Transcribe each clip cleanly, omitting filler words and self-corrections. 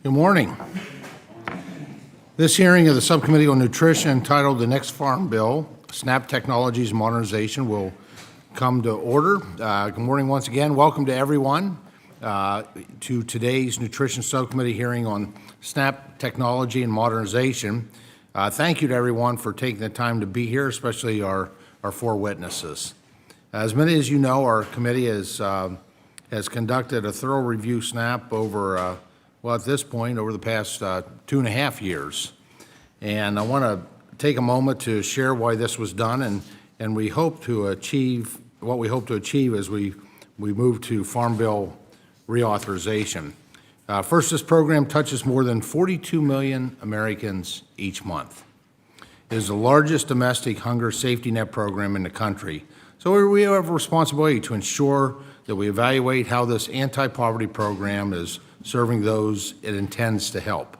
Good morning. This hearing of the Subcommittee on Nutrition entitled The Next Farm Bill, SNAP Technologies Modernization will come to order. Good morning once again. Welcome to everyone to today's Nutrition Subcommittee hearing on SNAP Technology and Modernization. Thank you to everyone for taking the time to be here, especially our four witnesses. As many as you know, our committee has conducted a thorough review SNAP over well, at this point, over the past 2.5 years. And I want to take a moment to share why this was done and we hope to achieve what we hope to achieve as we move to Farm Bill reauthorization. First, this program touches more than 42 million Americans each month. It is the largest domestic hunger safety net program in the country. So we have a responsibility to ensure that we evaluate how this anti-poverty program is serving those it intends to help.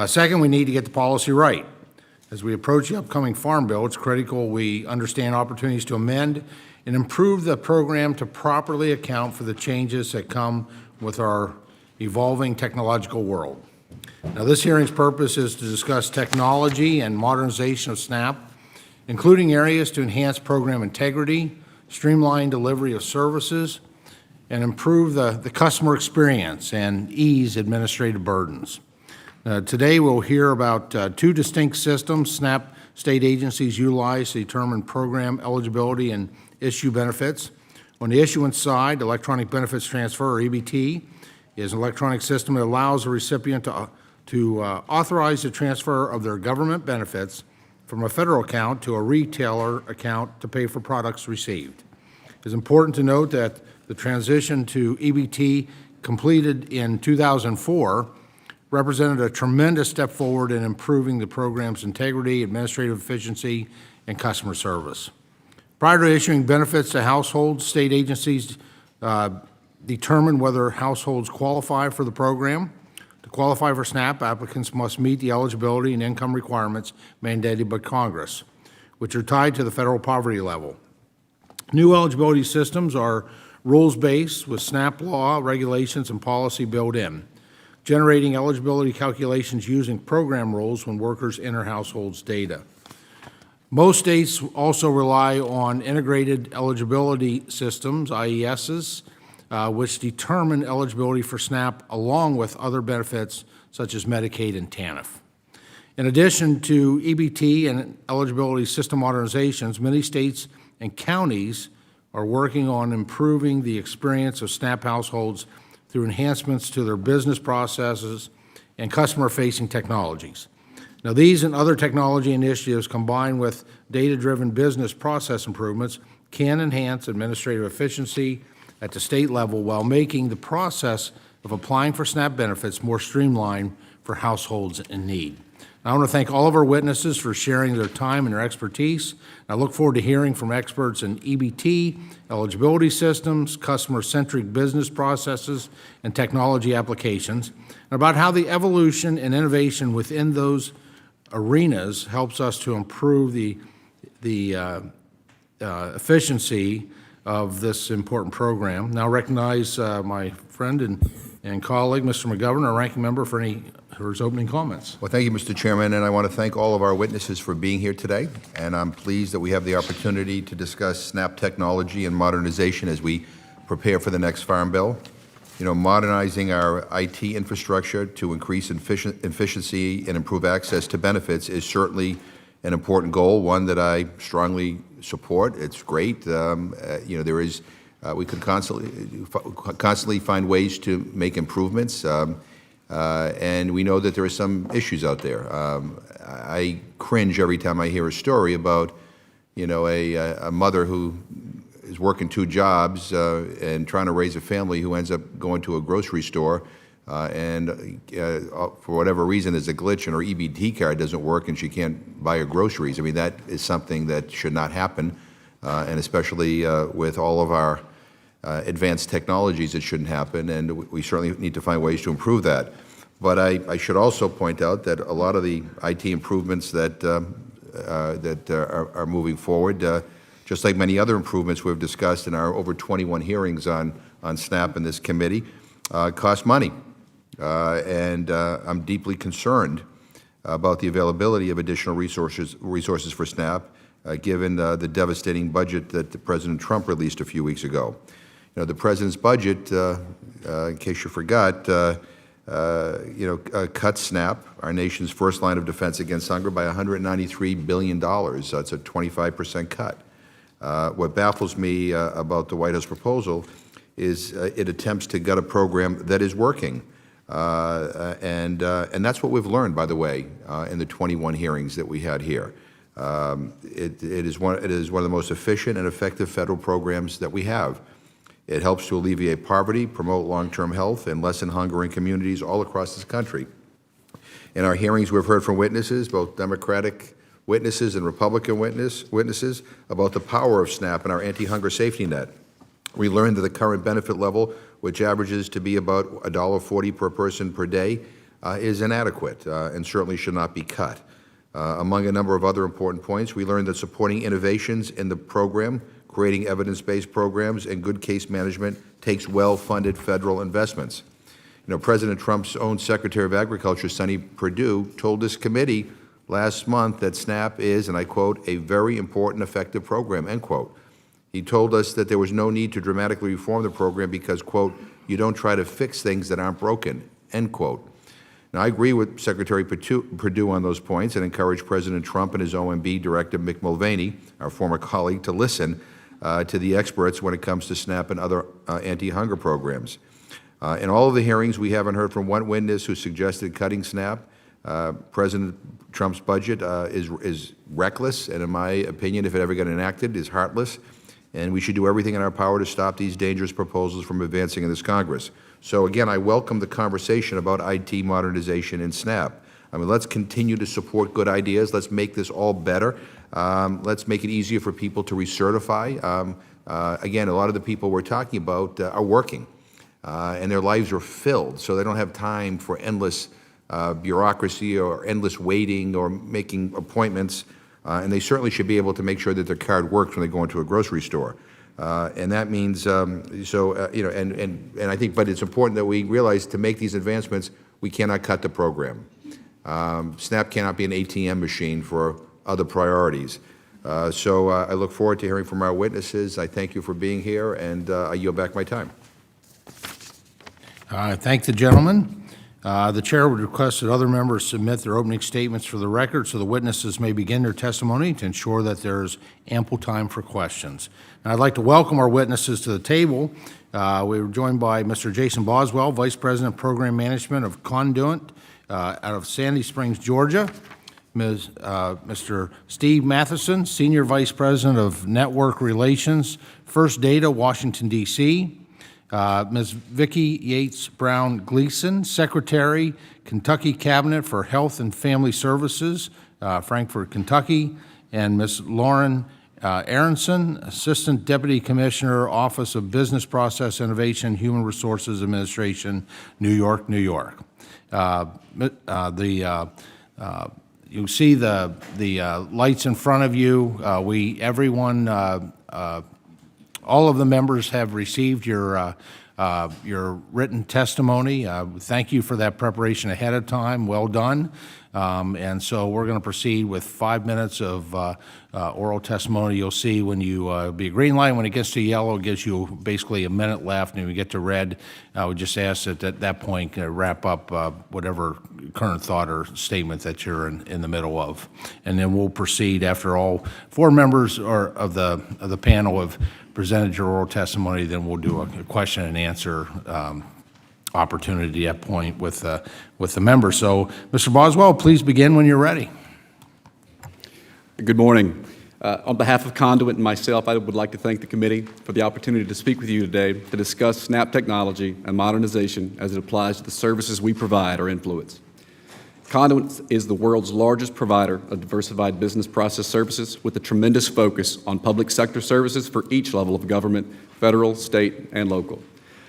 Second, we need to get the policy right. As we approach the upcoming Farm Bill, it's critical we understand opportunities to amend and improve the program to properly account for the changes that come with our evolving technological world. Now, this hearing's purpose is to discuss technology and modernization of SNAP, including areas to enhance program integrity, streamline delivery of services, and improve the customer experience and ease administrative burdens. Today we'll hear about two distinct systems SNAP state agencies utilize to determine program eligibility and issue benefits. On the issuance side, Electronic Benefits Transfer, or EBT, is an electronic system that allows a recipient to authorize the transfer of their government benefits from a federal account to a retailer account to pay for products received. It's important to note that the transition to EBT completed in 2004 represented a tremendous step forward in improving the program's integrity, administrative efficiency, and customer service. Prior to issuing benefits to households, state agencies determine whether households qualify for the program. To qualify for SNAP, applicants must meet the eligibility and income requirements mandated by Congress, which are tied to the federal poverty level. New eligibility systems are rules-based with SNAP law, regulations, and policy built in, generating eligibility calculations using program rules when workers enter households' data. Most states also rely on integrated eligibility systems, IESs, which determine eligibility for SNAP along with other benefits such as Medicaid and TANF. In addition to EBT and eligibility system modernizations, many states and counties are working on improving the experience of SNAP households through enhancements to their business processes and customer-facing technologies. Now, these and other technology initiatives combined with data-driven business process improvements can enhance administrative efficiency at the state level while making the process of applying for SNAP benefits more streamlined for households in need. I want to thank all of our witnesses for sharing their time and their expertise. I look forward to hearing from experts in EBT, eligibility systems, customer-centric business processes, and technology applications, and about how the evolution and innovation within those arenas helps us to improve the efficiency of this important program. Now I recognize my friend and colleague, Mr. McGovern, our ranking member, for his opening comments. Well, thank you, Mr. Chairman, and I want to thank all of our witnesses for being here today, and I'm pleased that we have the opportunity to discuss SNAP technology and modernization as we prepare for the next Farm Bill. You know, modernizing our IT infrastructure to increase efficiency and improve access to benefits is certainly an important goal, one that I strongly support. It's great. You know, there is, we could constantly find ways to make improvements. And we know that there are some issues out there. I cringe every time I hear a story about, you know, a mother who is working 2 jobs and trying to raise a family who ends up going to a grocery store and for whatever reason there's a glitch and her EBT card doesn't work and she can't buy her groceries. I mean, that is something that should not happen, and especially with all of our advanced technologies, it shouldn't happen, and we certainly need to find ways to improve that. But I should also point out that a lot of the IT improvements that are moving forward, just like many other improvements we've discussed in our over 21 hearings on SNAP in this committee, cost money. and I'm deeply concerned about the availability of additional resources for SNAP, given the devastating budget that President Trump released a few weeks ago. You know, the president's budget, in case you forgot, cut SNAP, our nation's first line of defense against hunger, by $193 billion. That's a 25% cut. What baffles me about the White House proposal is it attempts to gut a program that is working. And that's what we've learned, by the way, in the 21 hearings that we had here. It is one of the most efficient and effective federal programs that we have. It helps to alleviate poverty, promote long-term health, and lessen hunger in communities all across this country. In our hearings, we've heard from witnesses, both Democratic witnesses and Republican witnesses, about the power of SNAP and our anti-hunger safety net. We learned that the current benefit level, which averages to be about $1.40 per person per day, is inadequate and certainly should not be cut. Among a number of other important points, we learned that supporting innovations in the program, creating evidence-based programs, and good case management takes well-funded federal investments. You know, President Trump's own Secretary of Agriculture, Sonny Perdue, told this committee last month that SNAP is, and I quote, "a very important, effective program," end quote. He told us that there was no need to dramatically reform the program because, quote, "you don't try to fix things that aren't broken," end quote. Now, I agree with Secretary Perdue on those points and encourage President Trump and his OMB Director Mick Mulvaney, our former colleague, to listen to the experts when it comes to SNAP and other anti-hunger programs. In all of the hearings, we haven't heard from one witness who suggested cutting SNAP. President Trump's budget is reckless, and in my opinion, if it ever got enacted, is heartless. And we should do everything in our power to stop these dangerous proposals from advancing in this Congress. So again, I welcome the conversation about IT modernization and SNAP. I mean, let's continue to support good ideas. Let's make this all better. Let's make it easier for people to recertify. Again, a lot of the people we're talking about are working, and their lives are filled, so they don't have time for endless bureaucracy or endless waiting or making appointments. And they certainly should be able to make sure that their card works when they go into a grocery store. And that means, and I think, but it's important that we realize to make these advancements, we cannot cut the program. SNAP cannot be an ATM machine for other priorities. So I look forward to hearing from our witnesses. I thank you for being here, and I yield back my time. I thank the gentleman. The chair would request that other members submit their opening statements for the record so the witnesses may begin their testimony to ensure that there is ample time for questions. And I'd like to welcome our witnesses to the table. We were joined by Mr. Jason Boswell, Vice President of Program Management of Conduent out of Sandy Springs, Georgia. Mr. Steve Matheson, Senior Vice President of Network Relations, First Data, Washington, D.C., Ms. Vicki Yates Brown Gleason, Secretary, Kentucky Cabinet for Health and Family Services, Frankfort, Kentucky, and Ms. Lauren Aronson, Assistant Deputy Commissioner, Office of Business Process Innovation, Human Resources Administration, New York, New York. You see the lights in front of you. All of the members have received your written testimony. Thank you for that preparation ahead of time. Well done. And so we're going to proceed with 5 minutes of oral testimony. You'll see when you be a green light, when it gets to yellow, it gives you basically a minute left, and when we get to red, I would just ask that at that point wrap up whatever current thought or statement that you're in the middle of. And then we'll proceed after all 4 members of the panel have presented your oral testimony, then we'll do a question and answer opportunity at that point with the members. So, Mr. Boswell, please begin when you're ready. Good morning. On behalf of Conduent and myself, I would like to thank the committee for the opportunity to speak with you today to discuss SNAP technology and modernization as it applies to the services we provide or influence. Conduent is the world's largest provider of diversified business process services with a tremendous focus on public sector services for each level of government, federal, state, and local.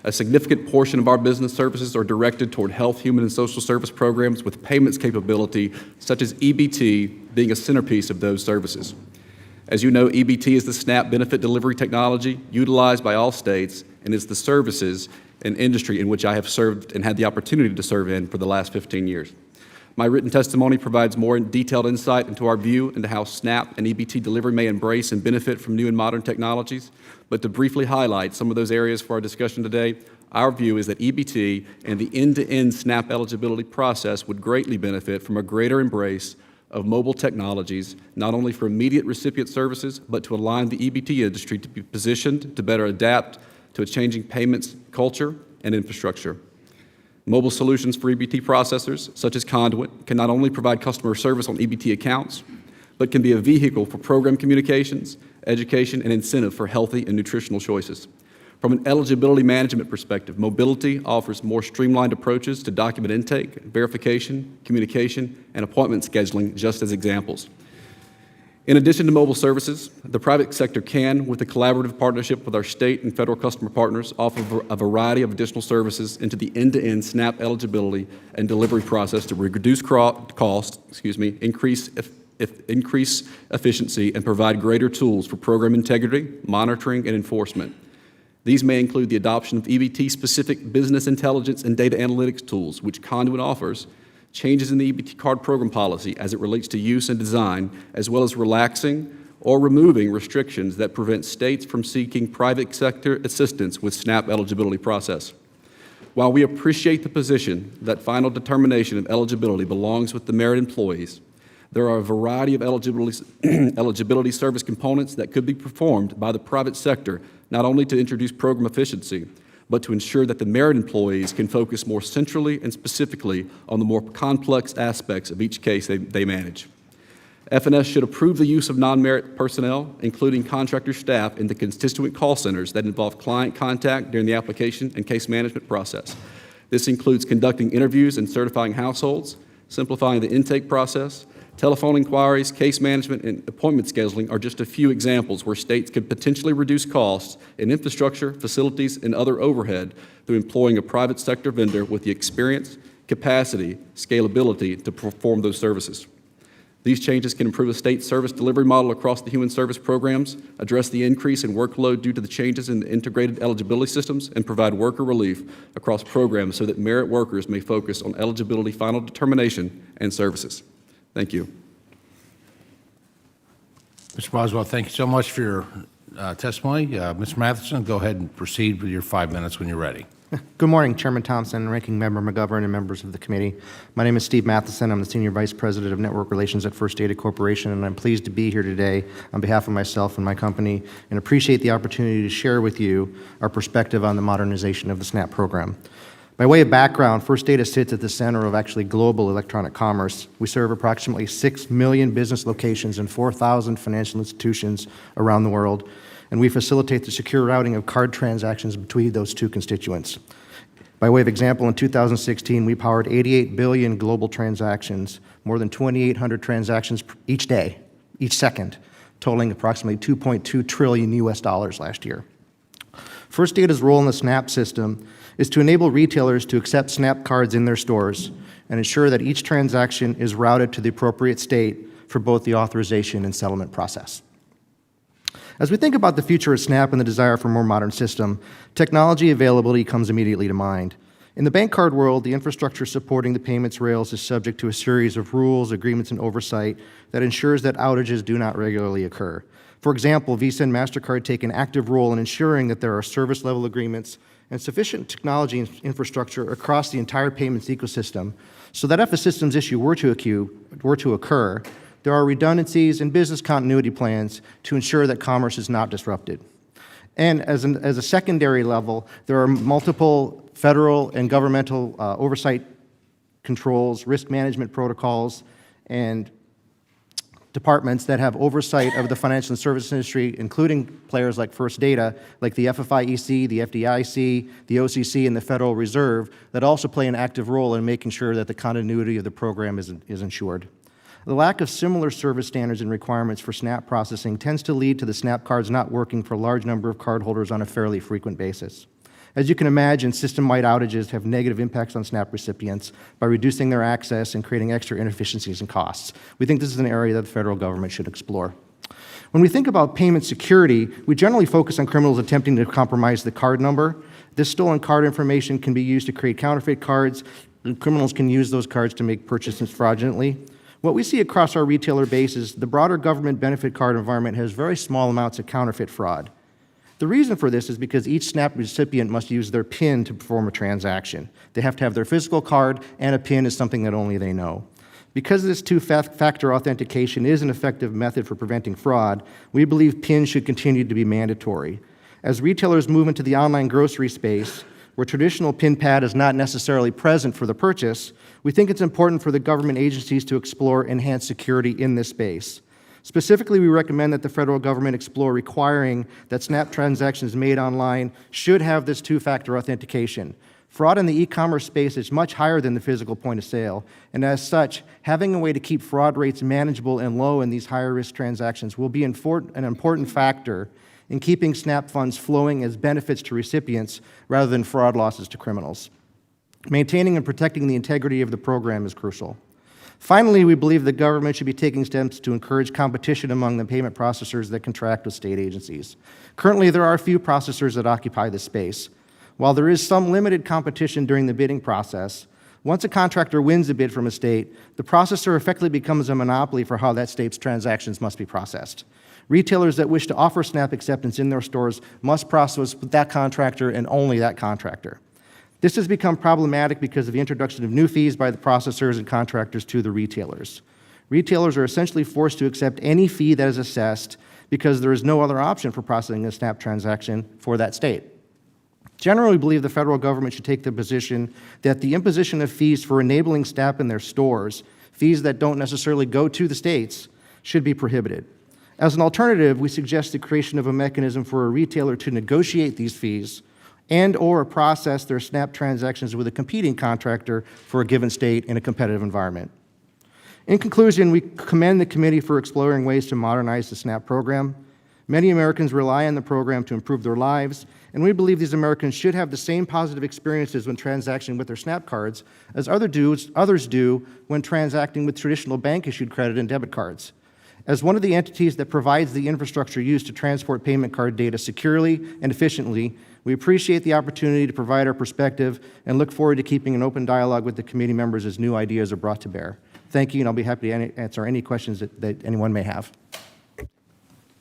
A significant portion of our business services are directed toward health, human, and social service programs with payments capability, such as EBT being a centerpiece of those services. As you know, EBT is the SNAP benefit delivery technology utilized by all states and is the services an industry in which I have served and had the opportunity to serve in for the last 15 years. My written testimony provides more detailed insight into our view into how SNAP and EBT delivery may embrace and benefit from new and modern technologies. But to briefly highlight some of those areas for our discussion today, our view is that EBT and the end-to-end SNAP eligibility process would greatly benefit from a greater embrace of mobile technologies, not only for immediate recipient services, but to align the EBT industry to be positioned to better adapt to a changing payments culture and infrastructure. Mobile solutions for EBT processors, such as Conduit, can not only provide customer service on EBT accounts, but can be a vehicle for program communications, education, and incentive for healthy and nutritional choices. From an eligibility management perspective, mobility offers more streamlined approaches to document intake, verification, communication, and appointment scheduling, just as examples. In addition to mobile services, the private sector can, with a collaborative partnership with our state and federal customer partners, offer a variety of additional services into the end-to-end SNAP eligibility and delivery process to reduce cost, increase efficiency, and provide greater tools for program integrity, monitoring, and enforcement. These may include the adoption of EBT-specific business intelligence and data analytics tools, which Conduit offers, changes in the EBT card program policy as it relates to use and design, as well as relaxing or removing restrictions that prevent states from seeking private sector assistance with SNAP eligibility process. While we appreciate the position that final determination of eligibility belongs with the merit employees, there are a variety of eligibility service components that could be performed by the private sector, not only to introduce program efficiency, but to ensure that the merit employees can focus more centrally and specifically on the more complex aspects of each case they manage. FNS should approve the use of non-merit personnel, including contractor staff, in the constituent call centers that involve client contact during the application and case management process. This includes conducting interviews and certifying households, simplifying the intake process. Telephone inquiries, case management, and appointment scheduling are just a few examples where states could potentially reduce costs in infrastructure, facilities, and other overhead through employing a private sector vendor with the experience, capacity, scalability to perform those services. These changes can improve the state's service delivery model across the human service programs, address the increase in workload due to the changes in the integrated eligibility systems, and provide worker relief across programs so that merit workers may focus on eligibility final determination and services. Thank you. Mr. Boswell, thank you so much for your testimony. Mr. Matheson, go ahead and proceed with your 5 minutes when you're ready. Good morning, Chairman Thompson, Ranking Member McGovern, and members of the committee. My name is Steve Matheson. I'm the Senior Vice President of Network Relations at First Data Corporation, and I'm pleased to be here today on behalf of myself and my company and appreciate the opportunity to share with you our perspective on the modernization of the SNAP program. By way of background, First Data sits at the center of actually global electronic commerce. We serve approximately 6 million business locations and 4,000 financial institutions around the world, and we facilitate the secure routing of card transactions between those two constituents. By way of example, in 2016, we powered 88 billion global transactions, more than 2,800 transactions each day, each second, totaling approximately $2.2 trillion US last year. First Data's role in the SNAP system is to enable retailers to accept SNAP cards in their stores and ensure that each transaction is routed to the appropriate state for both the authorization and settlement process. As we think about the future of SNAP and the desire for a more modern system, technology availability comes immediately to mind. In the bank card world, the infrastructure supporting the payments rails is subject to a series of rules, agreements, and oversight that ensures that outages do not regularly occur. For example, Visa and MasterCard take an active role in ensuring that there are service-level agreements and sufficient technology infrastructure across the entire payments ecosystem so that if a systems issue were to occur, there are redundancies and business continuity plans to ensure that commerce is not disrupted. And as a secondary level, there are multiple federal and governmental oversight controls, risk management protocols, and departments that have oversight of the financial and service industry, including players like First Data, like the FFIEC, the FDIC, the OCC, and the Federal Reserve, that also play an active role in making sure that the continuity of the program is ensured. The lack of similar service standards and requirements for SNAP processing tends to lead to the SNAP cards not working for a large number of cardholders on a fairly frequent basis. As you can imagine, system-wide outages have negative impacts on SNAP recipients by reducing their access and creating extra inefficiencies and costs. We think this is an area that the federal government should explore. When we think about payment security, we generally focus on criminals attempting to compromise the card number, This stolen card information can be used to create counterfeit cards, and criminals can use those cards to make purchases fraudulently. What we see across our retailer base is the broader government benefit card environment has very small amounts of counterfeit fraud. The reason for this is because each SNAP recipient must use their PIN to perform a transaction. They have to have their physical card, and a PIN is something that only they know. Because this two-factor authentication is an effective method for preventing fraud, we believe PIN should continue to be mandatory. As retailers move into the online grocery space, where traditional PIN pad is not necessarily present for the purchase, we think it's important for the government agencies to explore enhanced security in this space. Specifically, we recommend that the federal government explore requiring that SNAP transactions made online should have this two-factor authentication. Fraud in the e-commerce space is much higher than the physical point of sale, and as such, having a way to keep fraud rates manageable and low in these higher-risk transactions will be an important factor in keeping SNAP funds flowing as benefits to recipients rather than fraud losses to criminals. Maintaining and protecting the integrity of the program is crucial. Finally, we believe the government should be taking steps to encourage competition among the payment processors that contract with state agencies. Currently, there are a few processors that occupy this space. While there is some limited competition during the bidding process, once a contractor wins a bid from a state, the processor effectively becomes a monopoly for how that state's transactions must be processed. Retailers that wish to offer SNAP acceptance in their stores must process with that contractor and only that contractor. This has become problematic because of the introduction of new fees by the processors and contractors to the retailers. Retailers are essentially forced to accept any fee that is assessed because there is no other option for processing a SNAP transaction for that state. Generally, we believe the federal government should take the position that the imposition of fees for enabling SNAP in their stores, fees that don't necessarily go to the states, should be prohibited. As an alternative, we suggest the creation of a mechanism for a retailer to negotiate these fees and/or process their SNAP transactions with a competing contractor for a given state in a competitive environment. In conclusion, we commend the committee for exploring ways to modernize the SNAP program. Many Americans rely on the program to improve their lives, and we believe these Americans should have the same positive experiences when transacting with their SNAP cards as others do when transacting with traditional bank-issued credit and debit cards. As one of the entities that provides the infrastructure used to transport payment card data securely and efficiently, we appreciate the opportunity to provide our perspective and look forward to keeping an open dialogue with the committee members as new ideas are brought to bear. Thank you, and I'll be happy to answer any questions that anyone may have.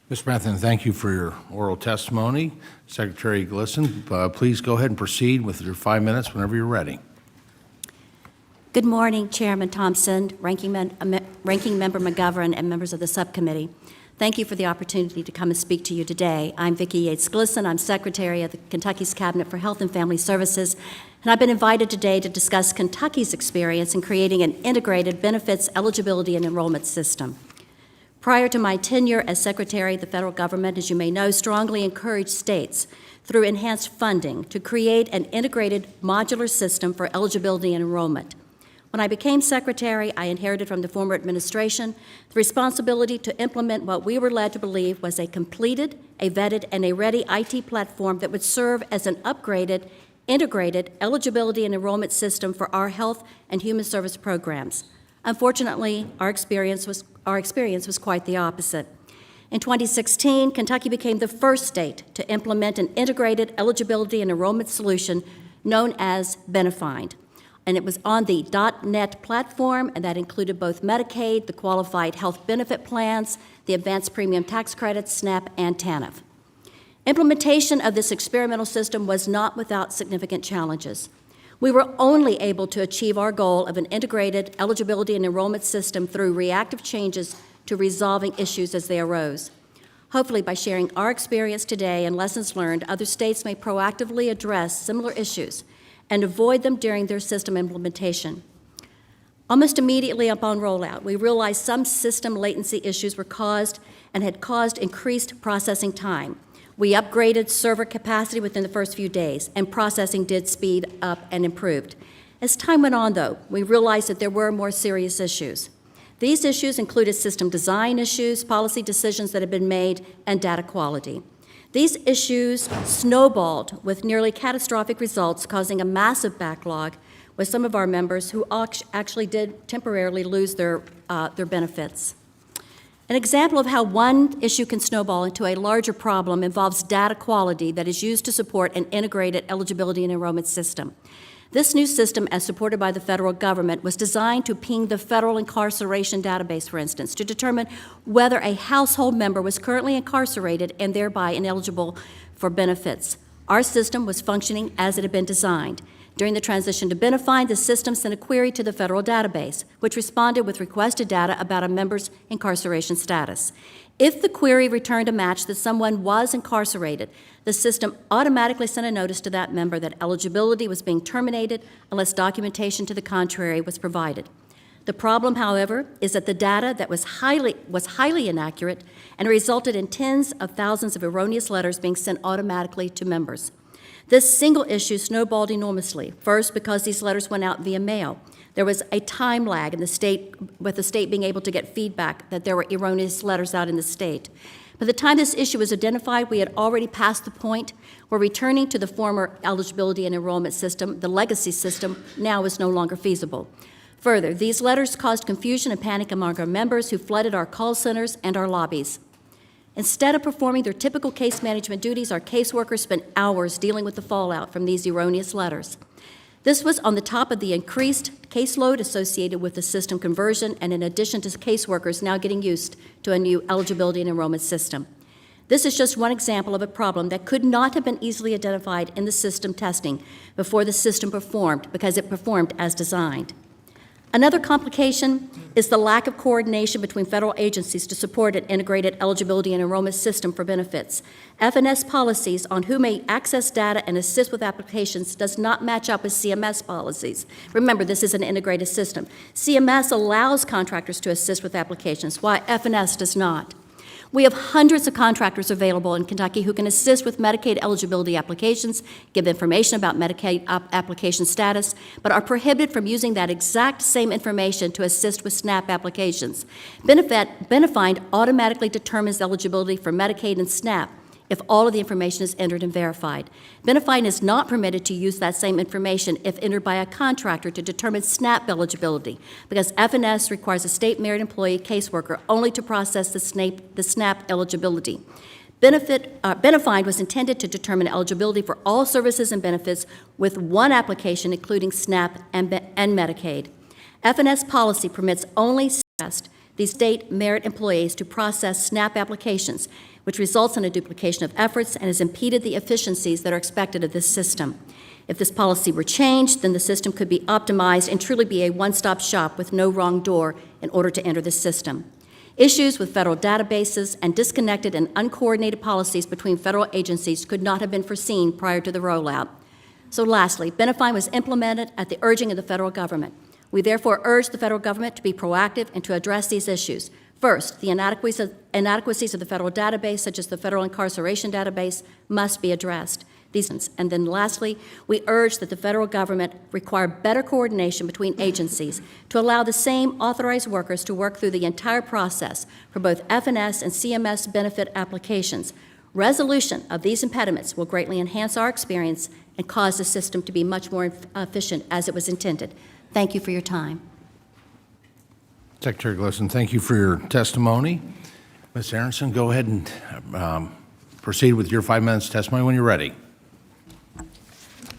Mr. Matheson, thank you for your oral testimony. Secretary Glisson, please go ahead and proceed with your 5 minutes whenever you're ready. Good morning, Chairman Thompson, Ranking Member McGovern, and members of the subcommittee. Thank you for the opportunity to come and speak to you today. I'm Vicki Yates Glisson. I'm Secretary of the Kentucky's Cabinet for Health and Family Services, and I've been invited today to discuss Kentucky's experience in creating an integrated benefits eligibility and enrollment system. Prior to my tenure as Secretary, the federal government, as you may know, strongly encouraged states through enhanced funding to create an integrated modular system for eligibility and enrollment. When I became Secretary, I inherited from the former administration the responsibility to implement what we were led to believe was a completed, a vetted, and a ready IT platform that would serve as an upgraded, integrated eligibility and enrollment system for our health and human service programs. Unfortunately, our experience was quite the opposite. In 2016, Kentucky became the first state to implement an integrated eligibility and enrollment solution known as Benefind. And it was on the .net platform, and that included both Medicaid, the qualified health benefit plans, the advanced premium tax credits, SNAP, and TANF. Implementation of this experimental system was not without significant challenges. We were only able to achieve our goal of an integrated eligibility and enrollment system through reactive changes to resolving issues as they arose. Hopefully, by sharing our experience today and lessons learned, other states may proactively address similar issues and avoid them during their system implementation. Almost immediately upon rollout, we realized some system latency issues were caused and had caused increased processing time. We upgraded server capacity within the first few days, and processing did speed up and improved. As time went on, though, we realized that there were more serious issues. These issues included system design issues, policy decisions that had been made, and data quality. These issues snowballed with nearly catastrophic results, causing a massive backlog with some of our members who actually did temporarily lose their benefits. An example of how one issue can snowball into a larger problem involves data quality that is used to support an integrated eligibility and enrollment system. This new system, as supported by the federal government, was designed to ping the federal incarceration database, for instance, to determine whether a household member was currently incarcerated and thereby ineligible for benefits. Our system was functioning as it had been designed. During the transition to Benify, the system sent a query to the federal database, which responded with requested data about a member's incarceration status. If the query returned a match that someone was incarcerated, the system automatically sent a notice to that member that eligibility was being terminated unless documentation to the contrary was provided. The problem, however, is that the data that was highly inaccurate and resulted in tens of thousands of erroneous letters being sent automatically to members. This single issue snowballed enormously, first because these letters went out via mail. There was a time lag in the state, with the state being able to get feedback that there were erroneous letters out in the state. By the time this issue was identified, we had already passed the point where returning to the former eligibility and enrollment system, the legacy system, now is no longer feasible. Further, these letters caused confusion and panic among our members who flooded our call centers and our lobbies. Instead of performing their typical case management duties, our caseworkers spent hours dealing with the fallout from these erroneous letters. This was on the top of the increased caseload associated with the system conversion, and in addition to caseworkers now getting used to a new eligibility and enrollment system. This is just one example of a problem that could not have been easily identified in the system testing before the system performed, because it performed as designed. Another complication is the lack of coordination between federal agencies to support an integrated eligibility and enrollment system for benefits. F&S policies on who may access data and assist with applications does not match up with CMS policies. Remember, this is an integrated system. CMS allows contractors to assist with applications, while F&S does not. We have hundreds of contractors available in Kentucky who can assist with Medicaid eligibility applications, give information about Medicaid application status, but are prohibited from using that exact same information to assist with SNAP applications. Benify automatically determines eligibility for Medicaid and SNAP if all of the information is entered and verified. Benify is not permitted to use that same information if entered by a contractor to determine SNAP eligibility, because F&S requires a state merit employee caseworker only to process the SNAP eligibility. Benify was intended to determine eligibility for all services and benefits with one application, including SNAP and Medicaid. F&S policy permits only these state merit employees to process SNAP applications, which results in a duplication of efforts and has impeded the efficiencies that are expected of this system. If this policy were changed, then the system could be optimized and truly be a one-stop shop with no wrong door in order to enter the system. Issues with federal databases and disconnected and uncoordinated policies between federal agencies could not have been foreseen prior to the rollout. So lastly, Benify was implemented at the urging of the federal government. We therefore urge the federal government to be proactive and to address these issues. First, the inadequacies of the federal database, such as the federal incarceration database, must be addressed. And then lastly, we urge that the federal government require better coordination between agencies to allow the same authorized workers to work through the entire process for both F&S and CMS benefit applications. Resolution of these impediments will greatly enhance our experience and cause the system to be much more efficient as it was intended. Thank you for your time. Secretary Glisson, thank you for your testimony. Ms. Aronson, go ahead and proceed with your 5 minutes testimony when you're ready.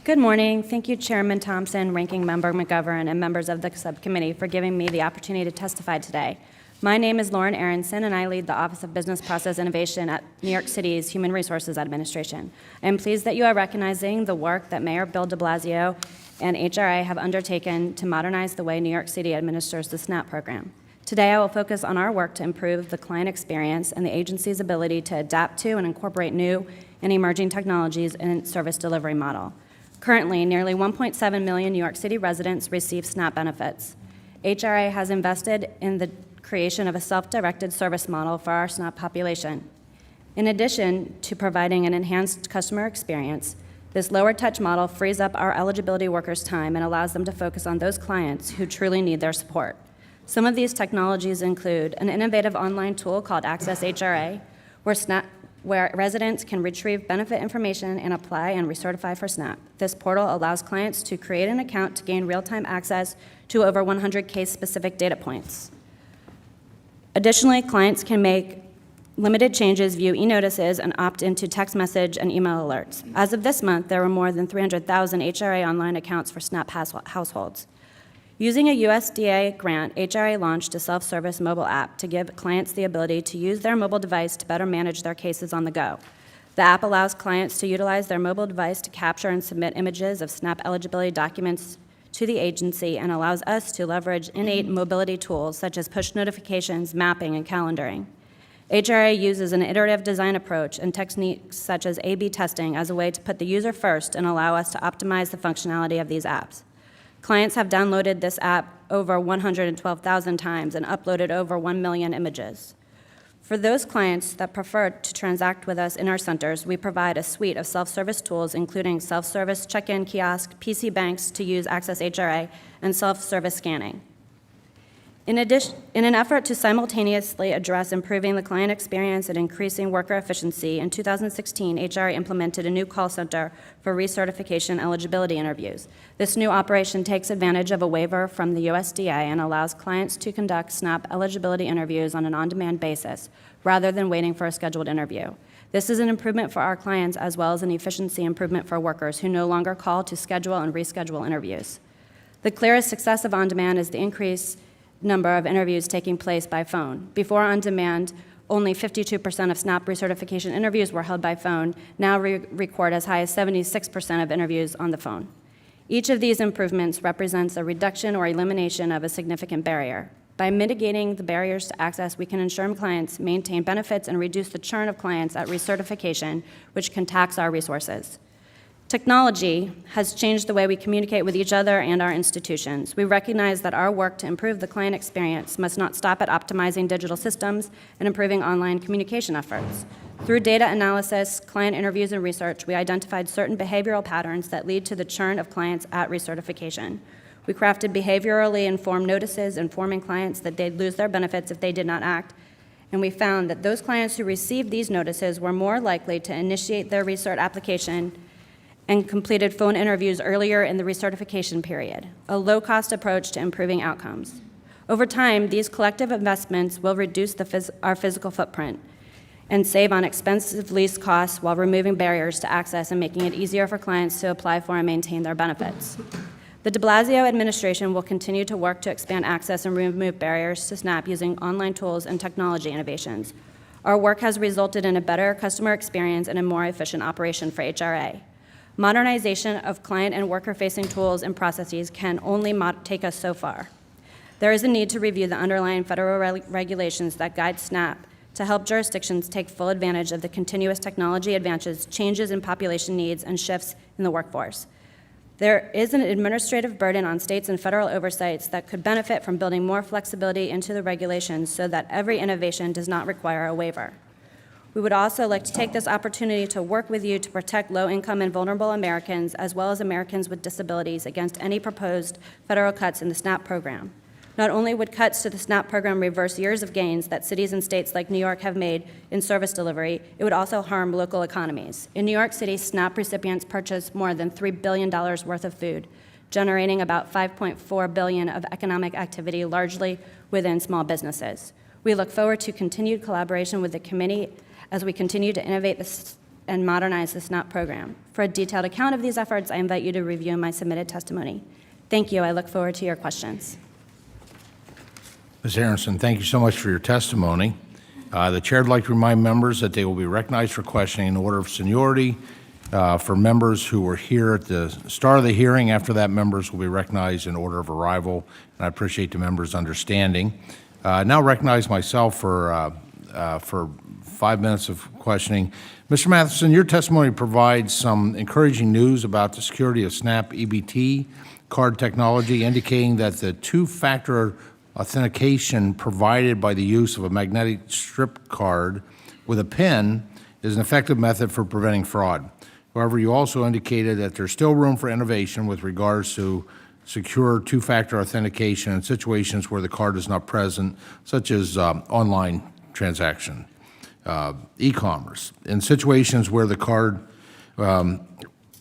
Good morning. Thank you, Chairman Thompson, Ranking Member McGovern, and members of the subcommittee for giving me the opportunity to testify today. My name is Lauren Aronson, and I lead the Office of Business Process Innovation at New York City's Human Resources Administration. I am pleased that you are recognizing the work that Mayor Bill de Blasio and HRA have undertaken to modernize the way New York City administers the SNAP program. Today, I will focus on our work to improve the client experience and the agency's ability to adapt to and incorporate new and emerging technologies in its service delivery model. Currently, nearly 1.7 million New York City residents receive SNAP benefits. HRA has invested in the creation of a self-directed service model for our SNAP population. In addition to providing an enhanced customer experience, this lower-touch model frees up our eligibility workers' time and allows them to focus on those clients who truly need their support. Some of these technologies include an innovative online tool called Access HRA, where residents can retrieve benefit information and apply and recertify for SNAP. This portal allows clients to create an account to gain real-time access to over 100 case-specific data points. Additionally, clients can make limited changes, view e-notices, and opt into text message and email alerts. As of this month, there were more than 300,000 HRA online accounts for SNAP households. Using a USDA grant, HRA launched a self-service mobile app to give clients the ability to use their mobile device to better manage their cases on the go. The app allows clients to utilize their mobile device to capture and submit images of SNAP eligibility documents to the agency and allows us to leverage innate mobility tools such as push notifications, mapping, and calendaring. HRA uses an iterative design approach and techniques such as A/B testing as a way to put the user first and allow us to optimize the functionality of these apps. Clients have downloaded this app over 112,000 times and uploaded over 1 million images. For those clients that prefer to transact with us in our centers, we provide a suite of self-service tools, including self-service check-in kiosk, PC banks to use Access HRA, and self-service scanning. In an effort to simultaneously address improving the client experience and increasing worker efficiency, in 2016, HRA implemented a new call center for recertification eligibility interviews. This new operation takes advantage of a waiver from the USDA and allows clients to conduct SNAP eligibility interviews on an on-demand basis, rather than waiting for a scheduled interview. This is an improvement for our clients as well as an efficiency improvement for workers who no longer call to schedule and reschedule interviews. The clearest success of on-demand is the increase number of interviews taking place by phone. Before on-demand, only 52% of SNAP recertification interviews were held by phone. Now record as high as 76% of interviews on the phone. Each of these improvements represents a reduction or elimination of a significant barrier. By mitigating the barriers to access, we can ensure clients maintain benefits and reduce the churn of clients at recertification, which can tax our resources. Technology has changed the way we communicate with each other and our institutions. We recognize that our work to improve the client experience must not stop at optimizing digital systems and improving online communication efforts. Through data analysis, client interviews, and research, we identified certain behavioral patterns that lead to the churn of clients at recertification. We crafted behaviorally informed notices informing clients that they'd lose their benefits if they did not act, and we found that those clients who received these notices were more likely to initiate their recert application and completed phone interviews earlier in the recertification period, a low-cost approach to improving outcomes. Over time, these collective investments will reduce our physical footprint and save on expensive lease costs while removing barriers to access and making it easier for clients to apply for and maintain their benefits. The de Blasio administration will continue to work to expand access and remove barriers to SNAP using online tools and technology innovations. Our work has resulted in a better customer experience and a more efficient operation for HRA. Modernization of client and worker-facing tools and processes can only take us so far. There is a need to review the underlying federal regulations that guide SNAP to help jurisdictions take full advantage of the continuous technology advances, changes in population needs, and shifts in the workforce. There is an administrative burden on states and federal oversights that could benefit from building more flexibility into the regulations so that every innovation does not require a waiver. We would also like to take this opportunity to work with you to protect low-income and vulnerable Americans, as well as Americans with disabilities, against any proposed federal cuts in the SNAP program. Not only would cuts to the SNAP program reverse years of gains that cities and states like New York have made in service delivery, it would also harm local economies. In New York City, SNAP recipients purchased more than $3 billion worth of food, generating about $5.4 billion of economic activity, largely within small businesses. We look forward to continued collaboration with the committee as we continue to innovate this and modernize the SNAP program. For a detailed account of these efforts, I invite you to review my submitted testimony. Thank you. I look forward to your questions. Ms. Aronson, thank you so much for your testimony. The chair would like to remind members that they will be recognized for questioning in order of seniority. For members who were here at the start of the hearing, after that, members will be recognized in order of arrival, and I appreciate the members' understanding. Now recognize myself for 5 minutes of questioning. Mr. Matheson, your testimony provides some encouraging news about the security of SNAP EBT card technology, indicating that the two-factor authentication provided by the use of a magnetic strip card with a PIN is an effective method for preventing fraud. However, you also indicated that there's still room for innovation with regards to secure two-factor authentication in situations where the card is not present, such as online transaction, e-commerce. In situations where the card, well,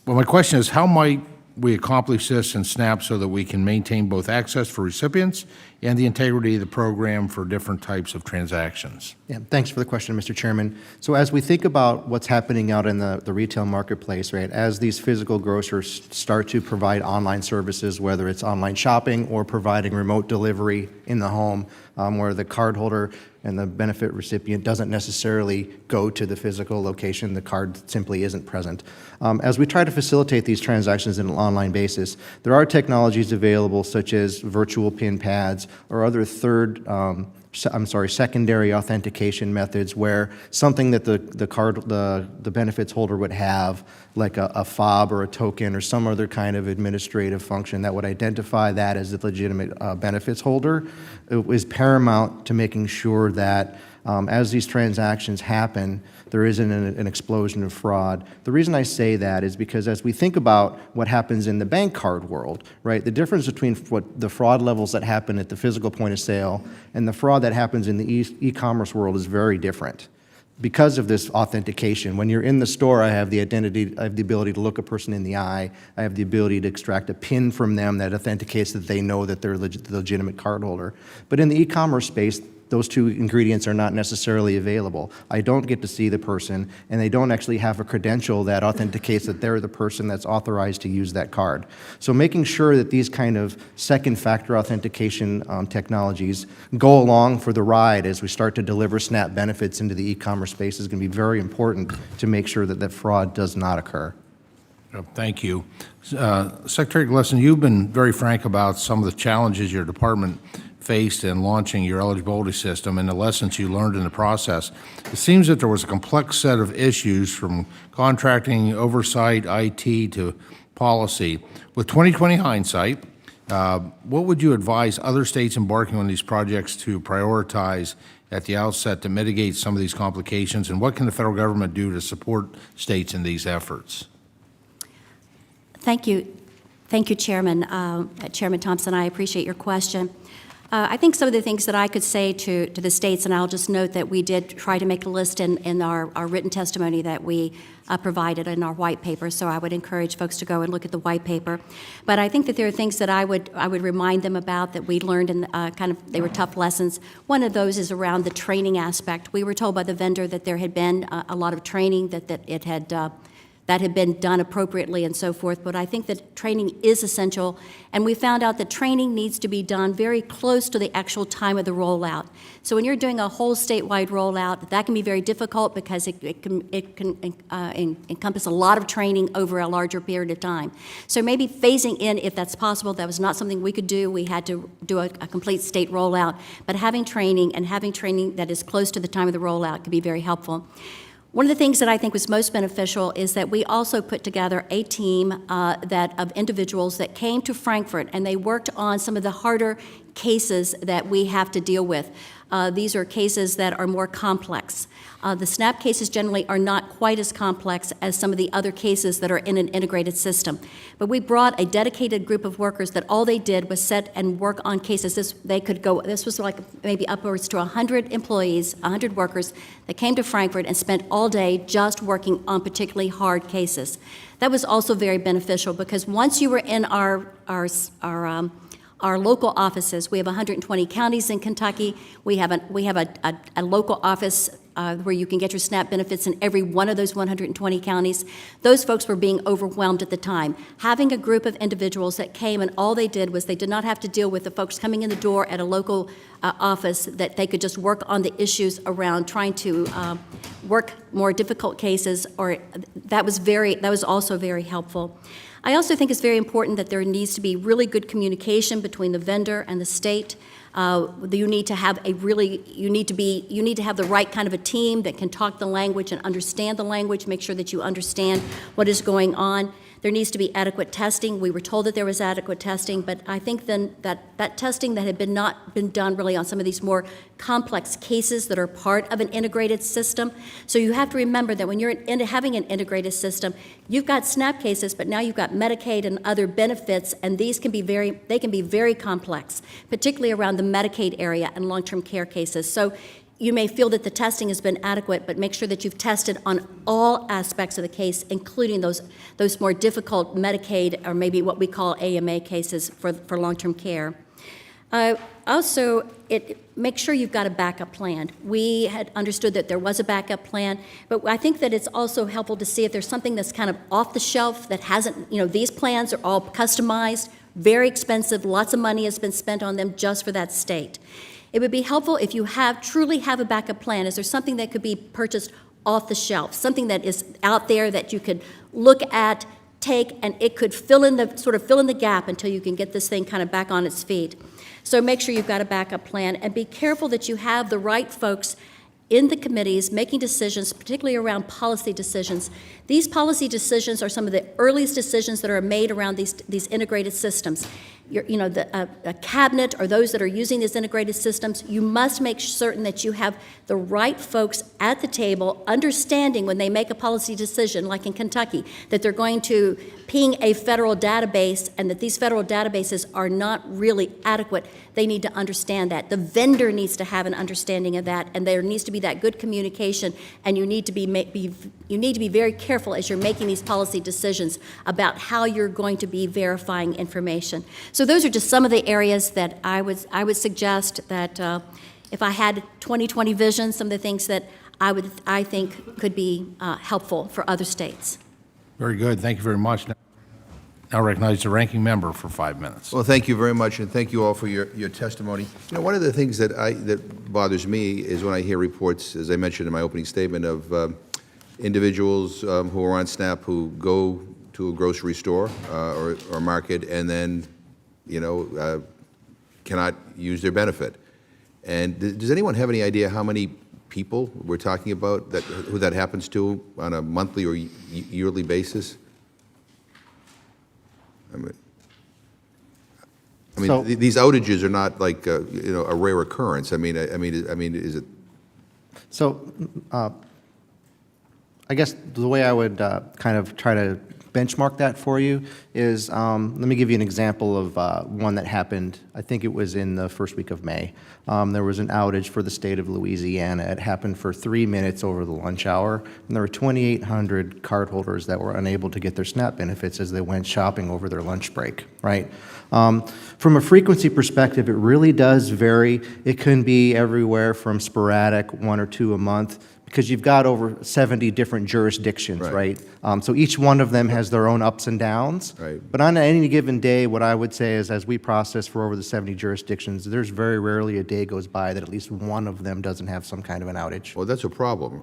my question is, how might we accomplish this in SNAP so that we can maintain both access for recipients and the integrity of the program for different types of transactions? Yeah, thanks for the question, Mr. Chairman. So as we think about what's happening out in the retail marketplace, right, as these physical grocers start to provide online services, whether it's online shopping or providing remote delivery in the home, where the cardholder and the benefit recipient doesn't necessarily go to the physical location, the card simply isn't present. As we try to facilitate these transactions in an online basis, there are technologies available such as virtual PIN pads or other secondary authentication methods where something that the benefits holder would have, like a fob or a token or some other kind of administrative function that would identify that as a legitimate benefits holder, is paramount to making sure that as these transactions happen, there isn't an explosion of fraud. The reason I say that is because as we think about what happens in the bank card world, right, the difference between what the fraud levels that happen at the physical point of sale and the fraud that happens in the e-commerce world is very different. Because of this authentication, when you're in the store, I have the ability to look a person in the eye. I have the ability to extract a PIN from them that authenticates that they know that they're the legitimate cardholder. But in the e-commerce space, those two ingredients are not necessarily available. I don't get to see the person, and they don't actually have a credential that authenticates that they're the person that's authorized to use that card. So making sure that these kind of second-factor authentication technologies go along for the ride as we start to deliver SNAP benefits into the e-commerce space is going to be very important to make sure that that fraud does not occur. Thank you. Secretary Gleason, you've been very frank about some of the challenges your department faced in launching your eligibility system and the lessons you learned in the process. It seems that there was a complex set of issues from contracting, oversight, IT to policy. With 2020 hindsight, what would you advise other states embarking on these projects to prioritize at the outset to mitigate some of these complications, and what can the federal government do to support states in these efforts? Thank you. Thank you, Chairman. Chairman Thompson, I appreciate your question. I think some of the things that I could say to the states, and I'll just note that we did try to make a list in our written testimony that we provided in our white paper, so I would encourage folks to go and look at the white paper. But I think that there are things that I would remind them about that we learned in they were tough lessons. One of those is around the training aspect. We were told by the vendor that there had been a lot of training, that it had that had been done appropriately and so forth, but I think that training is essential, and we found out that training needs to be done very close to the actual time of the rollout. So when you're doing a whole statewide rollout, that can be very difficult because it can encompass a lot of training over a larger period of time. So maybe phasing in, if that's possible, that was not something we could do. We had to do a complete state rollout, but having training that is close to the time of the rollout can be very helpful. One of the things that I think was most beneficial is that we also put together a team of individuals that came to Frankfurt, and they worked on some of the harder cases that we have to deal with. These are cases that are more complex. The SNAP cases generally are not quite as complex as some of the other cases that are in an integrated system. But we brought a dedicated group of workers that all they did was sit and work on cases. This was like maybe upwards to 100 employees, 100 workers that came to Frankfurt and spent all day just working on particularly hard cases. That was also very beneficial because once you were in our local offices, we have 120 counties in Kentucky. We have a local office where you can get your SNAP benefits in every one of those 120 counties. Those folks were being overwhelmed at the time. Having a group of individuals that came and all they did was they did not have to deal with the folks coming in the door at a local office, that they could just work on the issues around trying to work more difficult cases, or that was also very helpful. I also think it's very important that there needs to be really good communication between the vendor and the state. You need to have the right kind of a team that can talk the language and understand the language, make sure that you understand what is going on. There needs to be adequate testing. We were told that there was adequate testing, but I think then that testing that had not been done really on some of these more complex cases that are part of an integrated system. So you have to remember that when you're having an integrated system, you've got SNAP cases, but now you've got Medicaid and other benefits, and these can be very complex, particularly around the Medicaid area and long-term care cases. So you may feel that the testing has been adequate, but make sure that you've tested on all aspects of the case, including those more difficult Medicaid or maybe what we call AMA cases for long-term care. Also, make sure you've got a backup plan. We had understood that there was a backup plan, but I think that it's also helpful to see if there's something that's kind of off the shelf that hasn't, these plans are all customized, very expensive, lots of money has been spent on them just for that state. It would be helpful if you truly have a backup plan. Is there something that could be purchased off the shelf, something that is out there that you could look at, take, and it could fill in the gap until you can get this thing kind of back on its feet. So make sure you've got a backup plan, and be careful that you have the right folks in the committees making decisions, particularly around policy decisions. These policy decisions are some of the earliest decisions that are made around these integrated systems. A cabinet or those that are using these integrated systems, you must make certain that you have the right folks at the table understanding when they make a policy decision, like in Kentucky, that they're going to ping a federal database and that these federal databases are not really adequate. They need to understand that. The vendor needs to have an understanding of that, and there needs to be that good communication, and you need to be very careful as you're making these policy decisions about how you're going to be verifying information. So those are just some of the areas that I would suggest that if I had 20/20 vision, some of the things that I think could be helpful for other states. Very good. Thank you very much. Now recognize the ranking member for 5 minutes. Well, thank you very much, and thank you all for your testimony. One of the things that bothers me is when I hear reports, as I mentioned in my opening statement, of individuals who are on SNAP who go to a grocery store or market and then, cannot use their benefit. And does anyone have any idea how many people we're talking about who that happens to on a monthly or yearly basis? I mean, these outages are not like a rare occurrence. I mean, is it? So, I guess the way I would kind of try to benchmark that for you is, let me give you an example of one that happened, I think it was in the first week of May. There was an outage for the state of Louisiana. It happened for 3 minutes over the lunch hour, and there were 2,800 cardholders that were unable to get their SNAP benefits as they went shopping over their lunch break, right? From a frequency perspective, it really does vary. It can be everywhere from sporadic, 1 or 2 a month, because you've got over 70 different jurisdictions, right? So each one of them has their own ups and downs. Right. But on any given day, what I would say is, as we process for over the 70 jurisdictions, there's very rarely a day goes by that at least one of them doesn't have some kind of an outage. Well, that's a problem.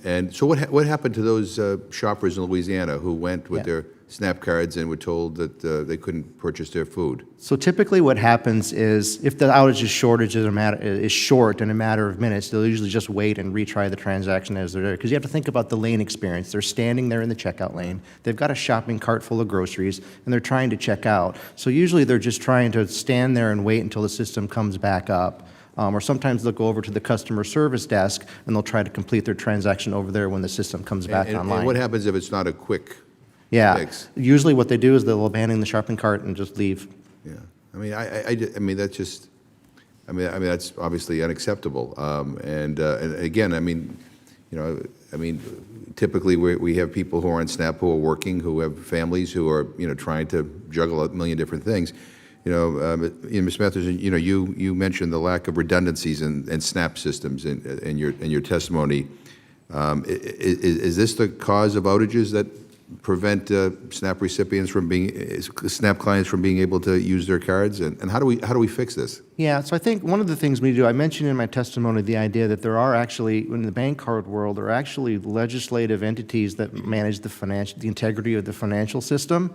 And so what happened to those shoppers in Louisiana who went with their SNAP cards and were told that they couldn't purchase their food? So typically what happens is, if the outage is short in a matter of minutes, they'll usually just wait and retry the transaction as they're there. Because you have to think about the lane experience. They're standing there in the checkout lane. They've got a shopping cart full of groceries, and they're trying to check out. So usually they're just trying to stand there and wait until the system comes back up. Or sometimes they'll go over to the customer service desk, and they'll try to complete their transaction over there when the system comes back online. And what happens if it's not a quick fix? Usually what they do is they'll abandon the shopping cart and just leave. Yeah, I mean that's just, that's obviously unacceptable. And again, typically we have people who are on SNAP who are working, who have families, who are trying to juggle a million different things. Ms. Matheson, you mentioned the lack of redundancies in SNAP systems in your testimony. Is this the cause of outages that prevent SNAP recipients from SNAP clients from being able to use their cards? And how do we fix this? Yeah, so I think one of the things we do, I mentioned in my testimony the idea that there are actually, in the bank card world, there are actually legislative entities that manage the integrity of the financial system.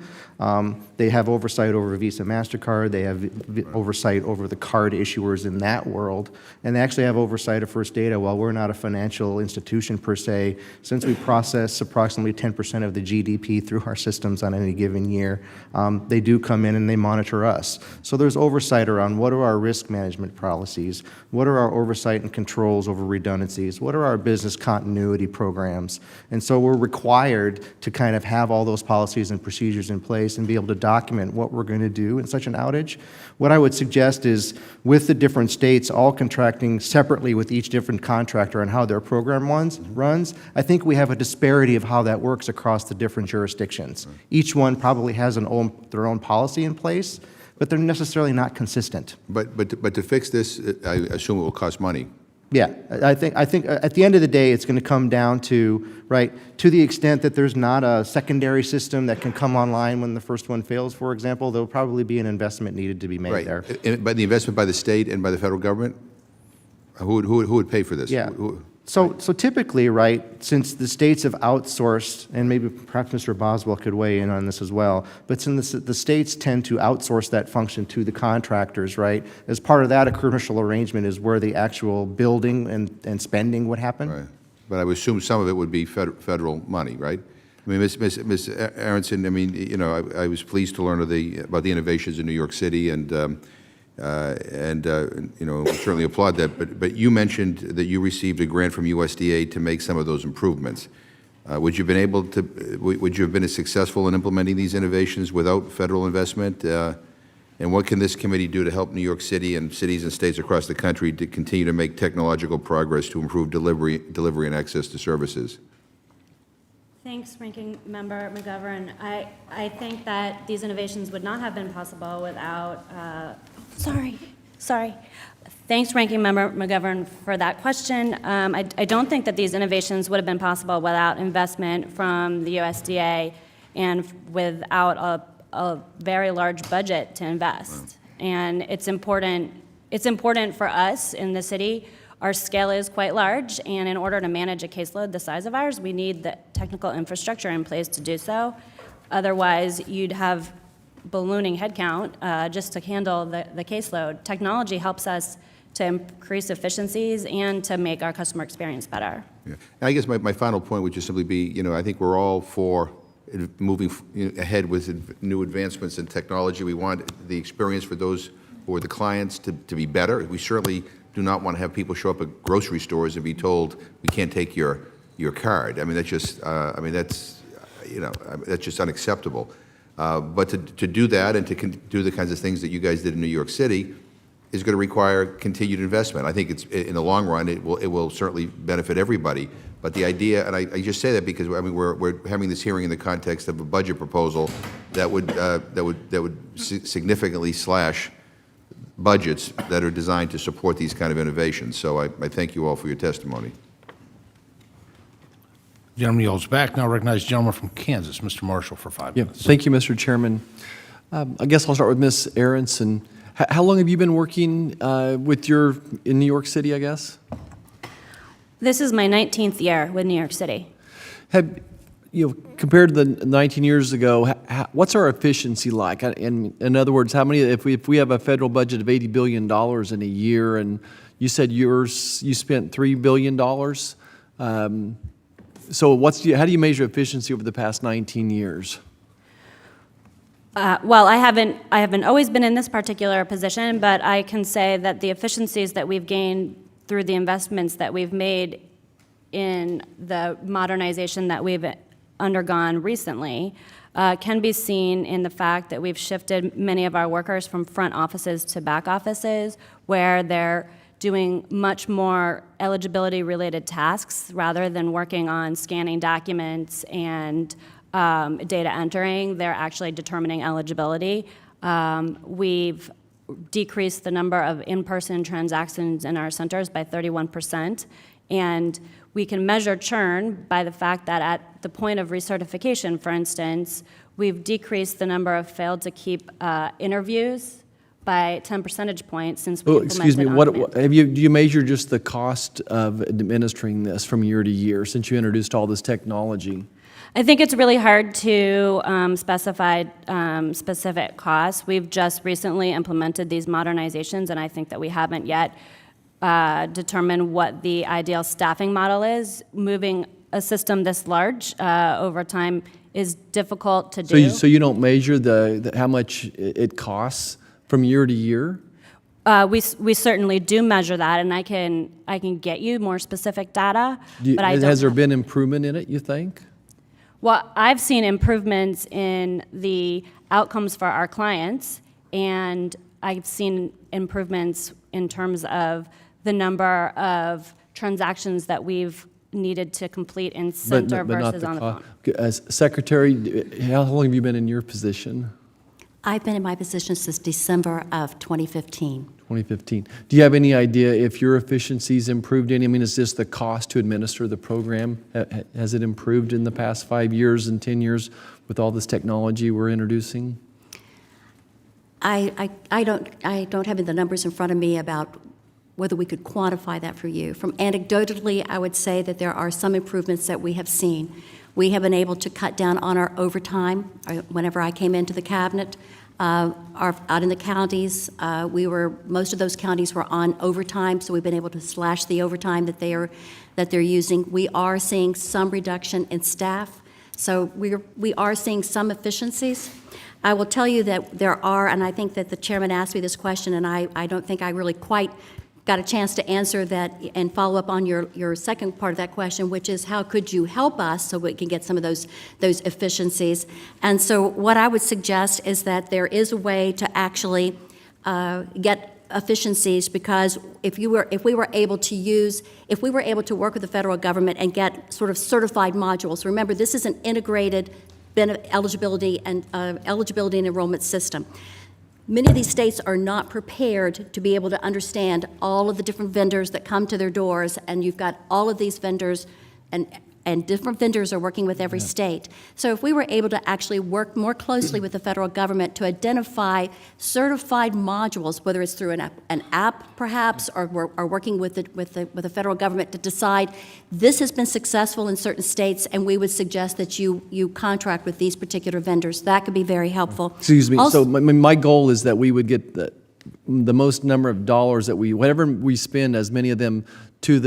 They have oversight over Visa, MasterCard. They have oversight over the card issuers in that world. And they actually have oversight of First Data. While we're not a financial institution per se, since we process approximately 10% of the GDP through our systems on any given year, they do come in and they monitor us. So there's oversight around what are our risks risk management policies? What are our oversight and controls over redundancies? What are our business continuity programs? And so we're required to kind of have all those policies and procedures in place and be able to document what we're going to do in such an outage. What I would suggest is, with the different states all contracting separately with each different contractor and how their program runs, I think we have a disparity of how that works across the different jurisdictions. Each one probably has their own policy in place, but they're necessarily not consistent. But to fix this, I assume it will cost money. Yeah, I think at the end of the day, it's going to come down to, right, to the extent that there's not a secondary system that can come online when the first one fails, for example, there'll probably be an investment needed to be made Right. there. But the investment by the state and by the federal government? Who would pay for this? Yeah. So typically, right, since the states have outsourced, and maybe perhaps Mr. Boswell could weigh in on this as well, but since the states tend to outsource that function to the contractors, right, as part of that, a commercial arrangement is where the actual building and spending would happen. Right. But I would assume some of it would be federal money, right? I mean, Ms. Aronson, I mean, you know, I was pleased to learn about the innovations in New York City, and you know, we certainly applaud that. But you mentioned that you received a grant from USDA to make some of those improvements. Would you have been as successful in implementing these innovations without federal investment? And what can this committee do to help New York City and cities and states across the country to continue to make technological progress to improve delivery and access to services? Thanks, Ranking Member McGovern. I think that these innovations would not have been possible without, sorry. Thanks, Ranking Member McGovern, for that question. I don't think that these innovations would have been possible without investment from the USDA and without a very large budget to invest. And it's important for us in the city. Our scale is quite large, and in order to manage a caseload the size of ours, we need the technical infrastructure in place to do so. Otherwise, you'd have ballooning headcount just to handle the caseload. Technology helps us to increase efficiencies and to make our customer experience better. Yeah. I guess my final point would just simply be, you know, I think we're all for moving ahead with new advancements in technology. We want the experience for those who are the clients to be better. We certainly do not want to have people show up at grocery stores and be told, we can't take your card. I mean, that's just, that's just unacceptable. But to do that and to do the kinds of things that you guys did in New York City is going to require continued investment. I think it's, in the long run, it will certainly benefit everybody. But the idea, and I just say that because I mean we're having this hearing in the context of a budget proposal that would significantly slash budgets that are designed to support these kind of innovations. So I thank you all for your testimony. Gentleman yields back. Now recognize the gentleman from Kansas, Mr. Marshall, for 5 Yeah, minutes. thank you, Mr. Chairman. I guess I'll start with Ms. Aronson. How long have you been working in New York City, I guess? This is my 19th year with New York City. Compared to the 19 years ago, what's our efficiency like? In other words, how many? If we have a federal budget of $80 billion in a year, and you said you spent $3 billion, so how do you measure efficiency over the past 19 years? Well, I haven't always been in this particular position, but I can say that the efficiencies that we've gained through the investments that we've made in the modernization that we've undergone recently can be seen in the fact that we've shifted many of our workers from front offices to back offices, where they're doing much more eligibility-related tasks rather than working on scanning documents and data entering. They're actually determining eligibility. We've decreased the number of in-person transactions in our centers by 31%, and we can measure churn by the fact that at the point of recertification, for instance, we've decreased the number of failed-to-keep interviews by 10 percentage points since we implemented Excuse me, automation. do you measure just the cost of administering this from year to year since you introduced all this technology? I think it's really hard to specify specific costs. We've just recently implemented these modernizations, and I think that we haven't yet determined what the ideal staffing model is. Moving a system this large over time is difficult to do. So you don't measure how much it costs from year to year? We certainly do measure that, and I can get you more specific data, but I don't Has there have- been improvement in it, you think? Well, I've seen improvements in the outcomes for our clients, and I've seen improvements in terms of the number of transactions that we've needed to complete in center But not versus the on the cost. phone. As Secretary, how long have you been in your position? I've been in my position since December of 2015. 2015. Do you have any idea if your efficiency's improved any? I mean, is this the cost to administer the program? Has it improved in the past 5 years and 10 years with all this technology we're introducing? I don't have the numbers in front of me about whether we could quantify that for you. From anecdotally, I would say that there are some improvements that we have seen. We have been able to cut down on our overtime. Whenever I came into the cabinet, out in the counties, most of those counties were on overtime, so we've been able to slash the overtime that they're using. We are seeing some reduction in staff, so we are seeing some efficiencies. I will tell you that there are, and I think that the chairman asked me this question, and I don't think I really quite got a chance to answer that and follow up on your second part of that question, which is how could you help us so we can get some of those efficiencies? And so what I would suggest is that there is a way to actually get efficiencies, because if we were able to work with the federal government and get sort of certified modules. Remember, this is an integrated eligibility and enrollment system. Many of these states are not prepared to be able to understand all of the different vendors that come to their doors, and you've got all of these vendors, and different vendors are working with every state. So if we were able to actually work more closely with the federal government to identify certified modules, whether it's through an app perhaps, or working with the federal government to decide this has been successful in certain states, and we would suggest that you contract with these particular vendors. That could be very helpful. Excuse me, Also- so my goal is that we would get the most number of dollars that whatever we spend, as many of them to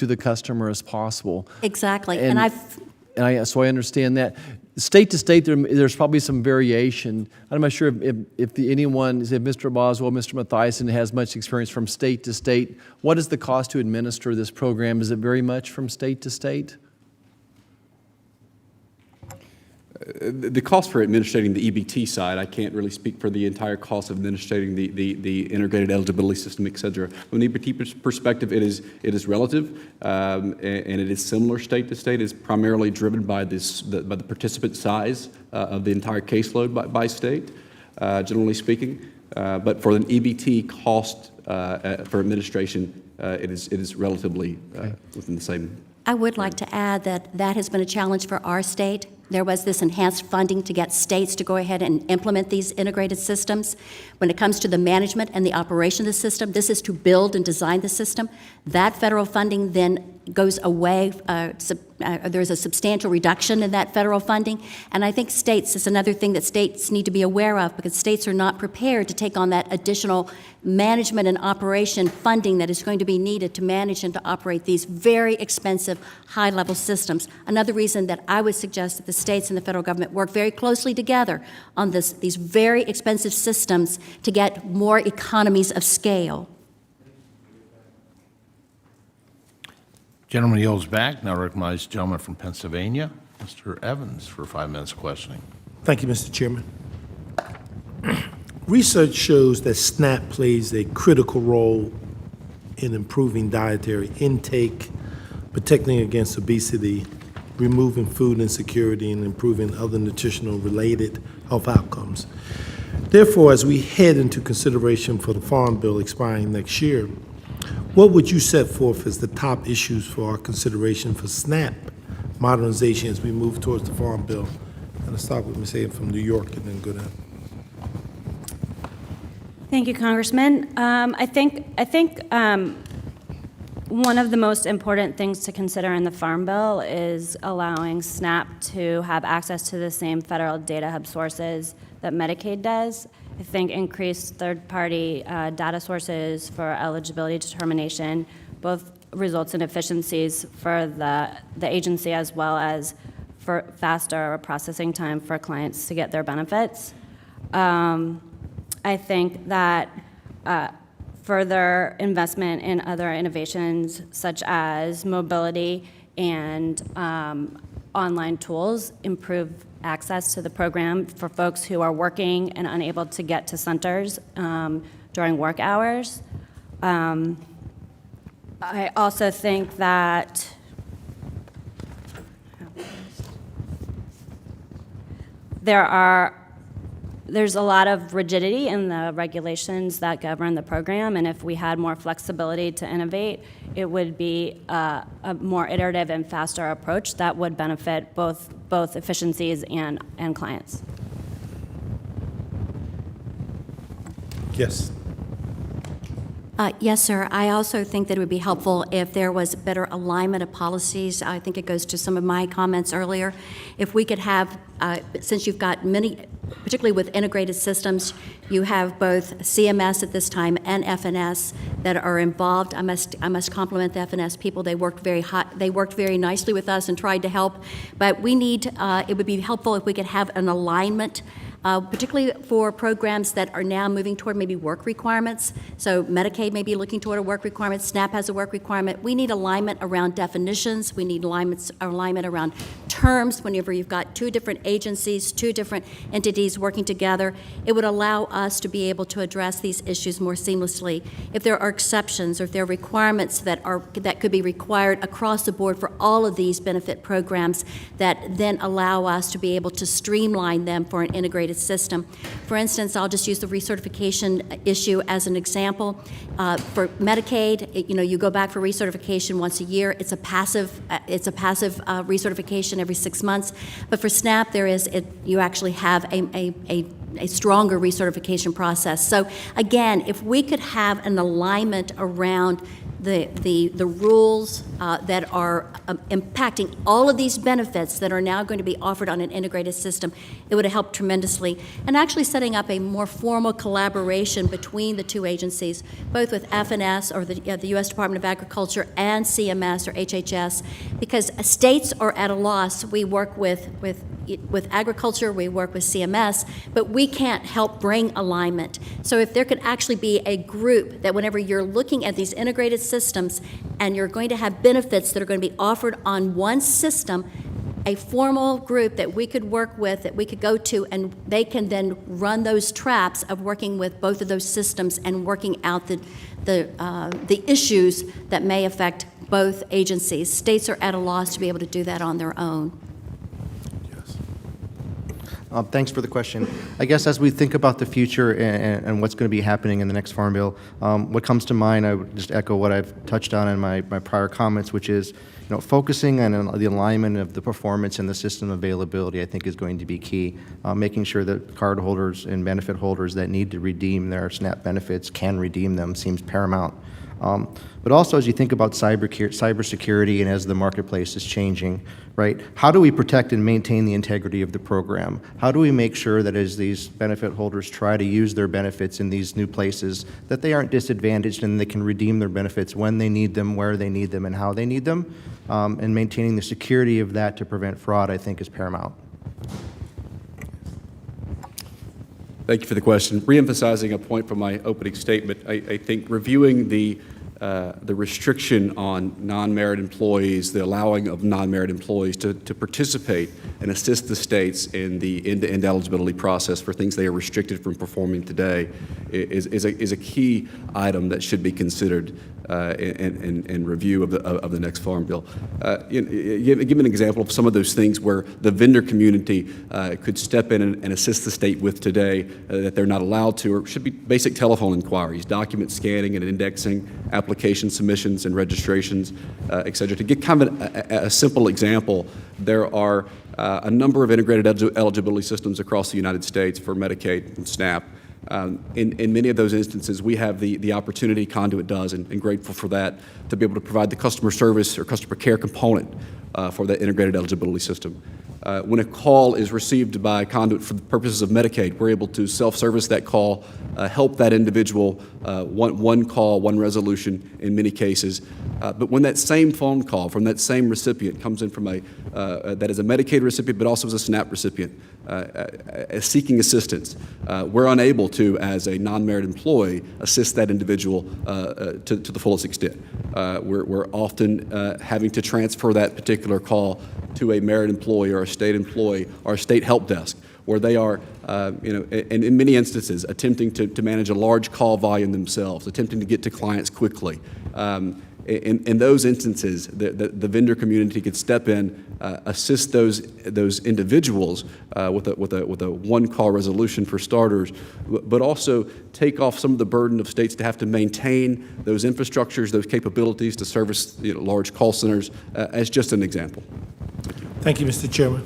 the customer as possible. Exactly, So I understand that. State to state, there's probably some variation. I'm not sure if anyone, if Mr. Boswell, Mr. Mathiasen has much experience from state to state. What is the cost to administer this program? Is it very much from state to state? The cost for administrating the EBT side, I can't really speak for the entire cost of administrating the integrated eligibility system, et cetera. From the EBT perspective, it is relative, and it is similar state to state. It's primarily driven by by the participant size of the entire caseload by state, generally speaking. But for an EBT cost for administration, it is relatively within the same. I would like to add that has been a challenge for our state. There was this enhanced funding to get states to go ahead and implement these integrated systems. When it comes to the management and the operation of the system, this is to build and design the system. That federal funding then goes away. There's a substantial reduction in that federal funding. And I think states, is another thing that states need to be aware of, because states are not prepared to take on that additional management and operation funding that is going to be needed to manage and to operate these very expensive, high-level systems. Another reason that I would suggest that the states and the federal government work very closely together on these very expensive systems to get more economies of scale. Gentleman yields back. Now recognize the gentleman from Pennsylvania, Mr. Evans, for 5 minutes of questioning. Thank you, Mr. Chairman. Research shows that SNAP plays a critical role in improving dietary intake, protecting against obesity, removing food insecurity, and improving other nutritional-related health outcomes. Therefore, as we head into consideration for the Farm Bill expiring next year, what would you set forth as the top issues for our consideration for SNAP modernization as we move towards the Farm Bill? And I'll start with Ms. Hayes from New York and then go down. Thank you, Congressman. I think one of the most important things to consider in the Farm Bill is allowing SNAP to have access to the same federal data hub sources that Medicaid does. I think increased third-party data sources for eligibility determination both results in efficiencies for the agency as well as for faster processing time for clients to get their benefits. I think that further investment in other innovations such as mobility and online tools, improve access to the program for folks who are working and unable to get to centers during work hours. I also think that there's a lot of rigidity in the regulations that govern the program, and if we had more flexibility to innovate, it would be a more iterative and faster approach that would benefit both efficiencies and clients. Yes. Yes, sir. I also think that it would be helpful if there was better alignment of policies. I think it goes to some of my comments earlier. If we could have, since you've got many, particularly with integrated systems, you have both CMS at this time and FNS that are involved. I must compliment the FNS people. They worked very nicely with us and tried to help. But we need, it would be helpful if we could have an alignment, particularly for programs that are now moving toward maybe work requirements. So Medicaid may be looking toward a work requirement. SNAP has a work requirement. We need alignment around definitions. We need alignment around terms. Whenever you've got two different agencies, two different entities working together, it would allow us to be able to address these issues more seamlessly. If there are exceptions or if there are requirements that could be required across the board for all of these benefit programs that then allow us to be able to streamline them for an integrated system. For instance, I'll just use the recertification issue as an example. For Medicaid, you go back for recertification once a year. It's a passive recertification every 6 months. But for SNAP, you actually have a stronger recertification process. So again, if we could have an alignment around the rules that are impacting all of these benefits that are now going to be offered on an integrated system, it would have helped tremendously. And actually setting up a more formal collaboration between the two agencies, both with FNS or the U.S. Department of Agriculture and CMS or HHS, because states are at a loss. We work with agriculture, we work with CMS, but we can't help bring alignment. So if there could actually be a group that whenever you're looking at these integrated systems and you're going to have benefits that are going to be offered on one system, a formal group that we could work with, that we could go to, and they can then run those traps of working with both of those systems and working out the issues that may affect both agencies. States are at a loss to be able to do that on their own. Thanks for the question. I guess as we think about the future and what's going to be happening in the next Farm Bill, what comes to mind, I would just echo what I've touched on in my prior comments, which is focusing on the alignment of the performance and the system availability, I think, is going to be key. Making sure that card holders and benefit holders that need to redeem their SNAP benefits can redeem them seems paramount. But also, as you think about cybersecurity and as the marketplace is changing, right, how do we protect and maintain the integrity of the program? How do we make sure that as these benefit holders try to use their benefits in these new places, that they aren't disadvantaged and they can redeem their benefits when they need them, where they need them, and how they need them? And maintaining the security of that to prevent fraud, I think, is paramount. Thank you for the question. Reemphasizing a point from my opening statement, I think reviewing the restriction on non-merit employees, the allowing of non-merit employees to participate and assist the states in the end-to-end eligibility process for things they are restricted from performing today is a key item that should be considered in review of the next Farm Bill. Give an example of some of those things where the vendor community could step in and assist the state with today that they're not allowed to, or should be basic telephone inquiries, document scanning and indexing, application submissions and registrations, et cetera. To get kind of a simple example, there are a number of integrated eligibility systems across the United States for Medicaid and SNAP. In many of those instances, we have the opportunity, Conduit does, and grateful for that, to be able to provide the customer service or customer care component for that integrated eligibility system. When a call is received by Conduit for the purposes of Medicaid, we're able to self-service that call, help that individual, one call, one resolution in many cases. But when that same phone call from that same recipient comes in from that is a Medicaid recipient but also is a SNAP recipient, seeking assistance, we're unable to, as a non-merit employee, assist that individual to the fullest extent. We're often having to transfer that particular call to a merit employee or a state employee or a state help desk, where they are, in many instances, attempting to manage a large call volume themselves, attempting to get to clients quickly. In those instances, the vendor community could step in, assist those individuals with a one-call resolution for starters, but also take off some of the burden of states to have to maintain those infrastructures, those capabilities to service large call centers, as just an example. Thank you, Mr. Chairman.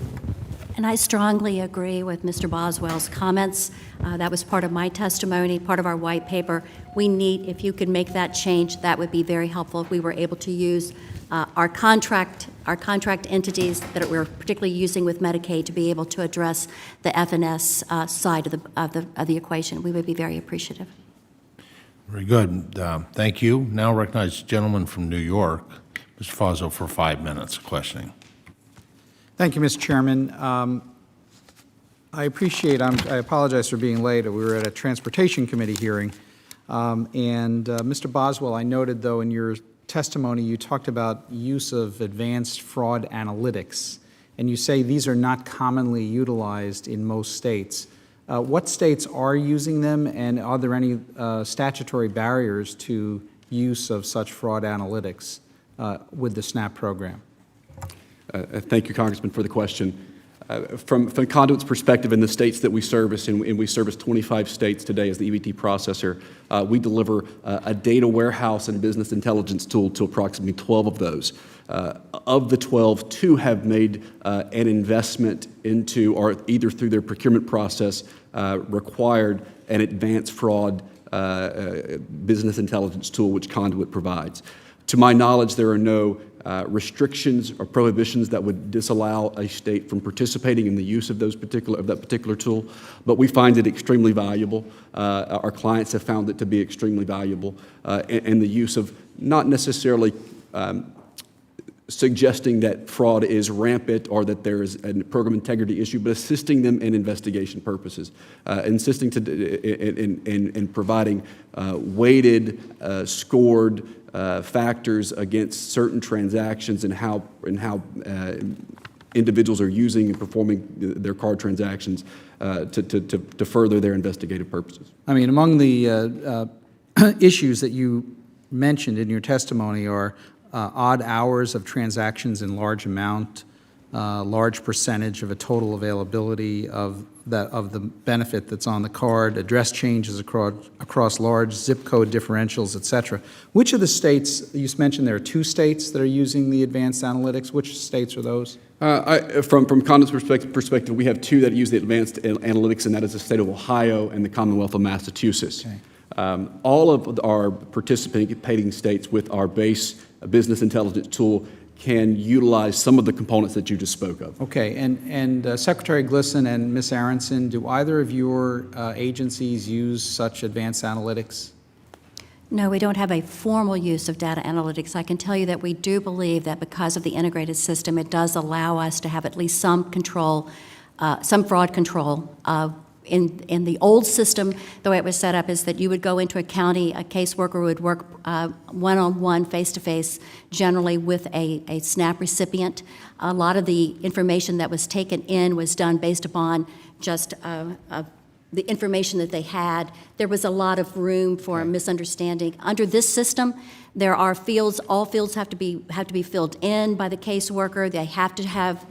And I strongly agree with Mr. Boswell's comments. That was part of my testimony, part of our white paper. We need, if you could make that change, that would be very helpful if we were able to use our contract entities that we're particularly using with Medicaid to be able to address the F&S side of the equation. We would be very appreciative. Very good. Thank you. Now recognize the gentleman from New York, Mr. Fazio, for 5 minutes of questioning. Thank you, Mr. Chairman. I apologize for being late. We were at a Transportation Committee hearing. Mr. Boswell, I noted, though, in your testimony, you talked about use of advanced fraud analytics, and you say these are not commonly utilized in most states. What states are using them, and are there any statutory barriers to use of such fraud analytics with the SNAP program? Thank you, Congressman, for the question. From Conduit's perspective, in the states that we service, and we service 25 states today as the EBT processor, we deliver a data warehouse and business intelligence tool to approximately 12 of those. Of the 12, 2 have made an investment into, or either through their procurement process, required an advanced fraud business intelligence tool which Conduit provides. To my knowledge, there are no restrictions or prohibitions that would disallow a state from participating in the use of that particular tool, but we find it extremely valuable. Our clients have found it to be extremely valuable, and the use of not necessarily suggesting that fraud is rampant or that there is a program integrity issue, but assisting them in investigation purposes, insisting in providing weighted, scored factors against certain transactions and how individuals are using and performing their card transactions to further their investigative purposes. I mean, among the issues that you mentioned in your testimony are odd hours of transactions in large amount, large percentage of a total availability of the benefit that's on the card, address changes across large zip code differentials, et cetera. Which of the states, you mentioned there are 2 states that are using the advanced analytics. Which states are those? From Conduit's perspective, we have 2 that use the advanced analytics, and that is the state of Ohio and the Commonwealth of Massachusetts. Okay. All of our participating states with our base business intelligence tool can utilize some of the components that you just spoke of. Okay, and Secretary Glisson and Ms. Aronson, do either of your agencies use such advanced analytics? No, we don't have a formal use of data analytics. I can tell you that we do believe that because of the integrated system, it does allow us to have at least some control, some fraud control. In the old system, the way it was set up is that you would go into a county, a caseworker would work one-on-one, face-to-face, generally with a SNAP recipient. A lot of the information that was taken in was done based upon just the information that they had. There was a lot of room for misunderstanding. Under this system, there are fields. All fields have to be filled in by the caseworker.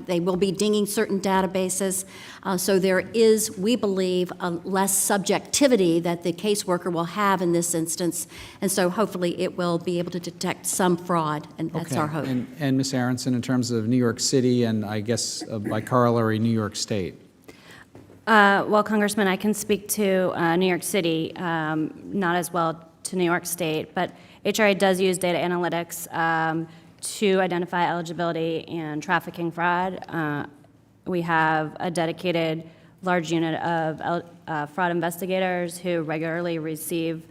They will be dinging certain databases. So there is, we believe, a less subjectivity that the caseworker will have in this instance, and so hopefully it will be able to detect some fraud, and that's our hope. And Ms. Aronson, in terms of New York City and I guess by corollary New York State? Well, Congressman, I can speak to New York City, not as well to New York State, but HRA does use data analytics to identify eligibility and trafficking fraud. We have a dedicated large unit of fraud investigators who regularly receive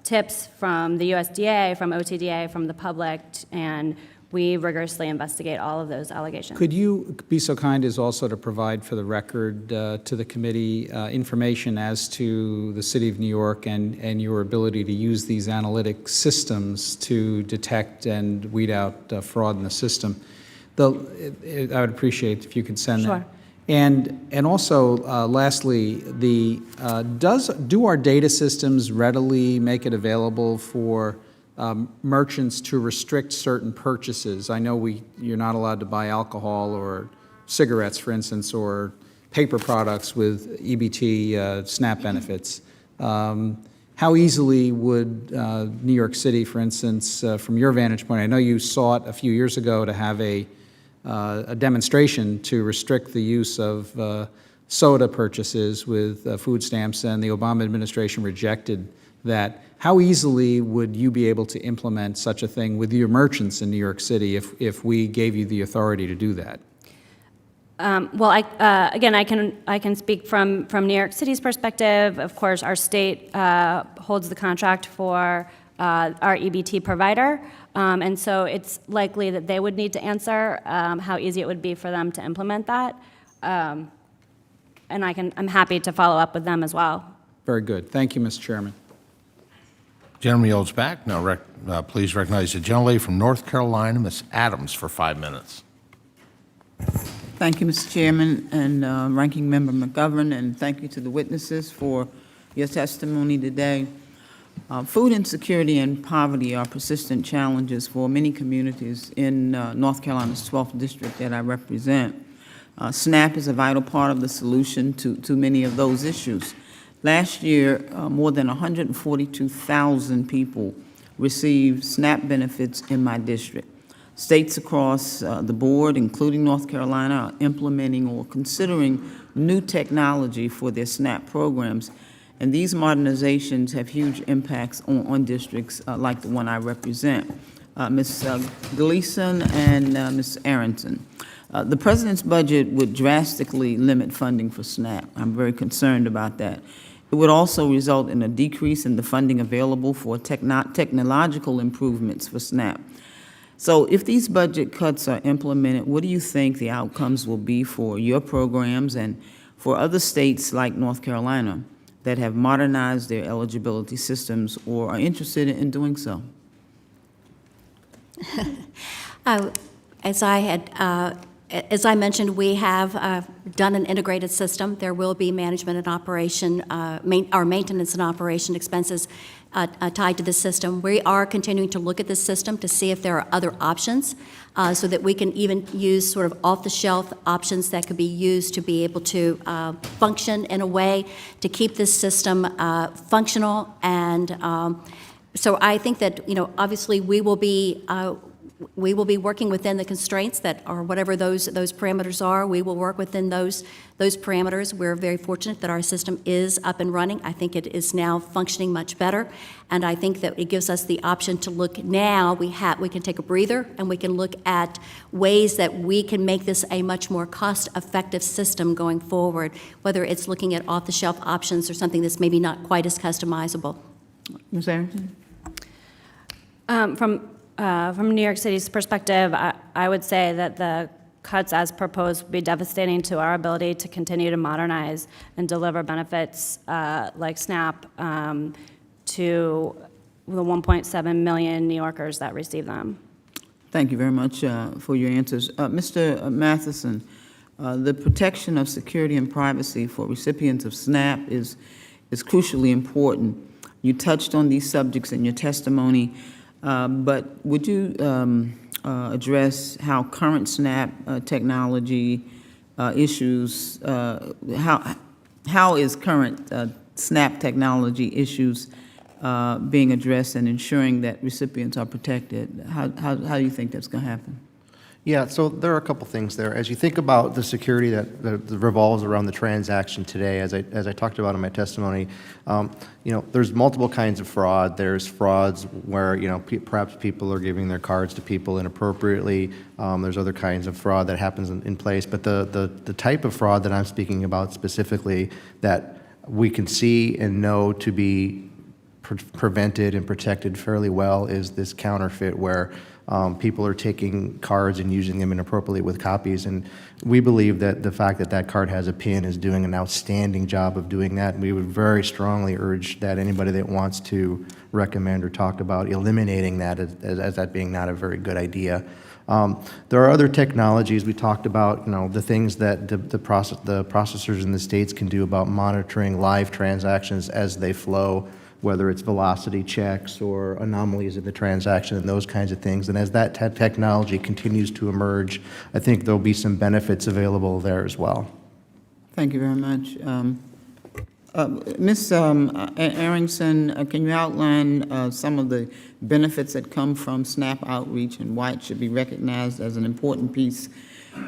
tips from the USDA, from OTDA, from the public, and we rigorously investigate all of those allegations. Could you be so kind as also to provide for the record to the committee information as to the City of New York and your ability to use these analytic systems to detect and weed out fraud in the system? I would appreciate if you could send Sure. that. And also, lastly, do our data systems readily make it available for merchants to restrict certain purchases? I know you're not allowed to buy alcohol or cigarettes, for instance, or paper products with EBT SNAP benefits. How easily would New York City, for instance, from your vantage point, I know you sought a few years ago to have a demonstration to restrict the use of soda purchases with food stamps, and the Obama administration rejected that. How easily would you be able to implement such a thing with your merchants in New York City if we gave you the authority to do that? Well, again, I can speak from New York City's perspective. Of course, our state holds the contract for our EBT provider, and so it's likely that they would need to answer how easy it would be for them to implement that. And I'm happy to follow up with them as well. Very good. Thank you, Mr. Chairman. Gentleman yields back. Now, please recognize the gentlelady from North Carolina, Ms. Adams, for 5 minutes. Thank you, Mr. Chairman, and Ranking Member McGovern, and thank you to the witnesses for your testimony today. Food insecurity and poverty are persistent challenges for many communities in North Carolina's 12th district that I represent. SNAP is a vital part of the solution to many of those issues. Last year, more than 142,000 people received SNAP benefits in my district. States across the board, including North Carolina, are implementing or considering new technology for their SNAP programs, and these modernizations have huge impacts on districts like the one I represent. Ms. Gleason and Ms. Aronson. The President's budget would drastically limit funding for SNAP. I'm very concerned about that. It would also result in a decrease in the funding available for technological improvements for SNAP. So if these budget cuts are implemented, what do you think the outcomes will be for your programs and for other states like North Carolina that have modernized their eligibility systems or are interested in doing so? As I mentioned, we have done an integrated system. There will be management and operation, our maintenance and operation expenses tied to this system. We are continuing to look at this system to see if there are other options so that we can even use sort of off-the-shelf options that could be used to be able to function in a way to keep this system functional. And so I think that, obviously we will be working within the constraints that are whatever those parameters are. We will work within those parameters. We're very fortunate that our system is up and running. I think it is now functioning much better, and I think that it gives us the option to look now. We can take a breather, and we can look at ways that we can make this a much more cost-effective system going forward, whether it's looking at off-the-shelf options or something that's maybe not quite as customizable. Ms. Aronson? From New York City's perspective, I would say that the cuts as proposed would be devastating to our ability to continue to modernize and deliver benefits like SNAP to the 1.7 million New Yorkers that receive them. Thank you very much for your answers. Mr. Matheson, the protection of security and privacy for recipients of SNAP is crucially important. You touched on these subjects in your testimony. But would you address how current SNAP technology issues, how is current SNAP technology issues being addressed and ensuring that recipients are protected? How do you think that's going to happen? Yeah, so there are a couple things there. As you think about the security that revolves around the transaction today, as I talked about in my testimony, there's multiple kinds of fraud. There's frauds where, perhaps people are giving their cards to people inappropriately. There's other kinds of fraud that happens in place. But the type of fraud that I'm speaking about specifically that we can see and know to be prevented and protected fairly well is this counterfeit where people are taking cards and using them inappropriately with copies. And we believe that the fact that that card has a PIN is doing an outstanding job of doing that. And we would very strongly urge that anybody that wants to recommend or talk about eliminating that as that being not a very good idea. There are other technologies we talked about, the things that the processors in the states can do about monitoring live transactions as they flow, whether it's velocity checks or anomalies in the transaction and those kinds of things. And as that technology continues to emerge, I think there'll be some benefits available there as well. Thank you very much. Ms. Aronson, can you outline some of the benefits that come from SNAP outreach and why it should be recognized as an important piece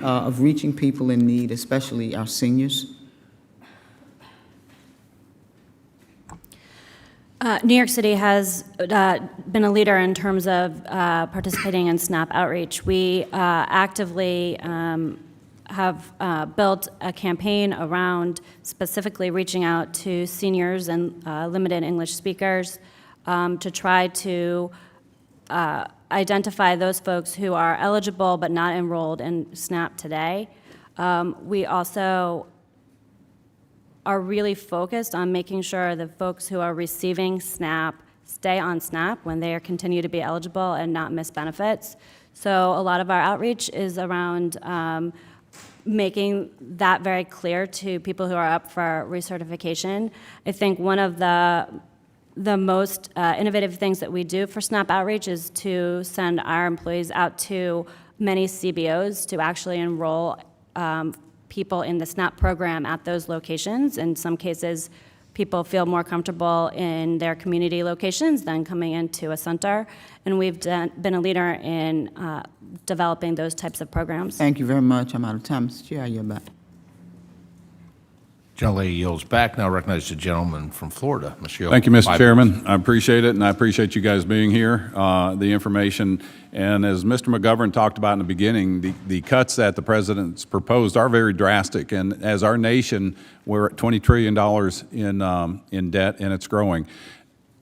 of reaching people in need, especially our seniors? New York City has been a leader in terms of participating in SNAP outreach. We actively have built a campaign around specifically reaching out to seniors and limited English speakers to try to identify those folks who are eligible but not enrolled in SNAP today. We also are really focused on making sure the folks who are receiving SNAP stay on SNAP when they continue to be eligible and not miss benefits. So a lot of our outreach is around making that very clear to people who are up for recertification. I think one of the most innovative things that we do for SNAP outreach is to send our employees out to many CBOs to actually enroll people in the SNAP program at those locations. In some cases, people feel more comfortable in their community locations than coming into a center, and we've been a leader in developing those types of programs. Thank you very much. I'm out of time. Mr. Chair, you're back. Gentlelady yields back. Now recognize the gentleman from Florida, Mr. Thank you, Mr. Chairman. I appreciate it, and I appreciate you guys being here, the information. And as Mr. McGovern talked about in the beginning, the cuts that the President's proposed are very drastic. And as our nation, we're at $20 trillion in debt, and it's growing.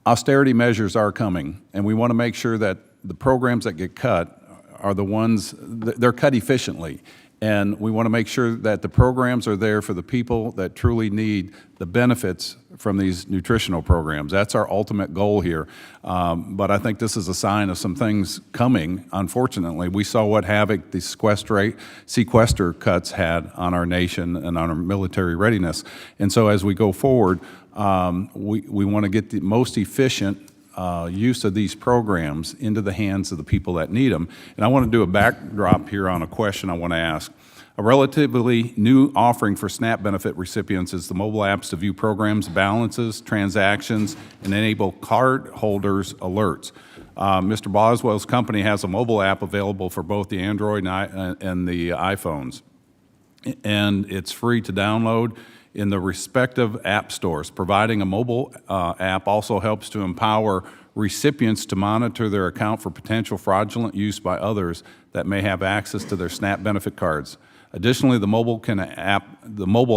Austerity measures are coming, and we want to make sure that the programs that get cut are the ones, they're cut efficiently. And we want to make sure that the programs are there for the people that truly need the benefits from these nutritional programs. That's our ultimate goal here. But I think this is a sign of some things coming, unfortunately. We saw what havoc the sequester cuts had on our nation and on our military readiness. And so as we go forward, we want to get the most efficient use of these programs into the hands of the people that need them. And I want to do a backdrop here on a question I want to ask. A relatively new offering for SNAP benefit recipients is the mobile apps to view programs, balances, transactions, and enable card holders alerts. Mr. Boswell's company has a mobile app available for both the Android and the iPhones. And it's free to download in the respective app stores. Providing a mobile app also helps to empower recipients to monitor their account for potential fraudulent use by others that may have access to their SNAP benefit cards. Additionally, the mobile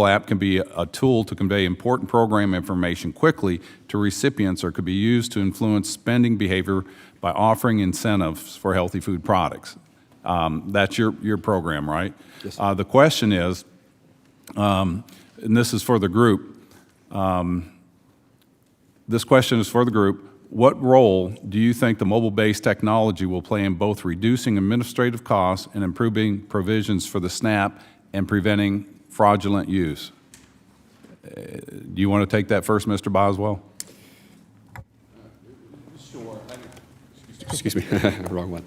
app can be a tool to convey important program information quickly to recipients, or could be used to influence spending behavior by offering incentives for healthy food products. That's your program, right? Yes. The question is, and this is for the group, this question is for the group, what role do you think the mobile-based technology will play in both reducing administrative costs and improving provisions for the SNAP and preventing fraudulent use? Do you want to take that first, Mr. Boswell? Sure. Excuse me, wrong one.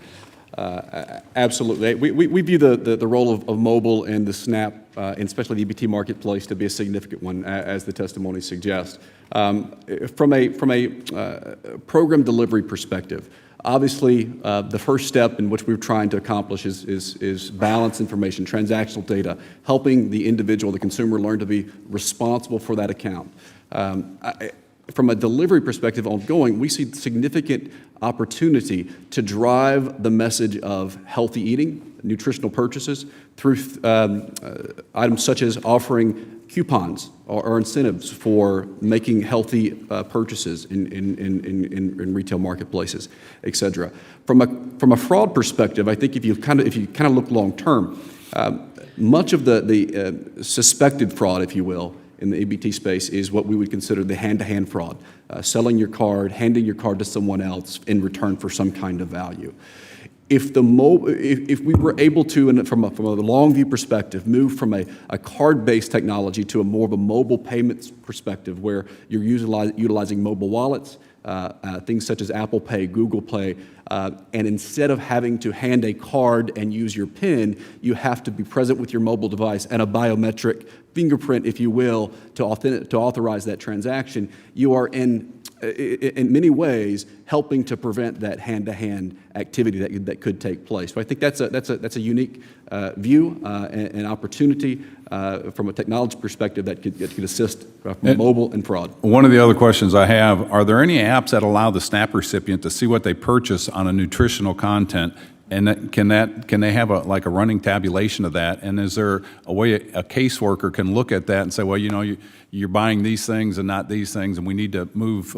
Absolutely. We view the role of mobile in the SNAP, and especially the EBT marketplace, to be a significant one, as the testimony suggests. From a program delivery perspective, Obviously, the first step in which we're trying to accomplish is balance information, transactional data, helping the individual, the consumer, learn to be responsible for that account. From a delivery perspective ongoing, we see significant opportunity to drive the message of healthy eating, nutritional purchases, through items such as offering coupons or incentives for making healthy purchases in retail marketplaces, et cetera. From a fraud perspective, I think if you kind of look long term, much of the suspected fraud, if you will, in the EBT space is what we would consider the hand-to-hand fraud, selling your card, handing your card to someone else in return for some kind of value. If we were able to, and from a long view perspective, move from a card-based technology to more of a mobile payments perspective where you're utilizing mobile wallets, things such as Apple Pay, Google Pay, and instead of having to hand a card and use your PIN, you have to be present with your mobile device and a biometric fingerprint, if you will, to authorize that transaction. You are in many ways helping to prevent that hand-to-hand activity that could take place. So I think that's a unique view and opportunity from a technology perspective that could assist mobile and fraud. One of the other questions I have, are there any apps that allow the SNAP recipient to see what they purchase on a nutritional content? And can they have a running tabulation of that? And is there a way a caseworker can look at that and say, well, you're buying these things and not these things, and we need to move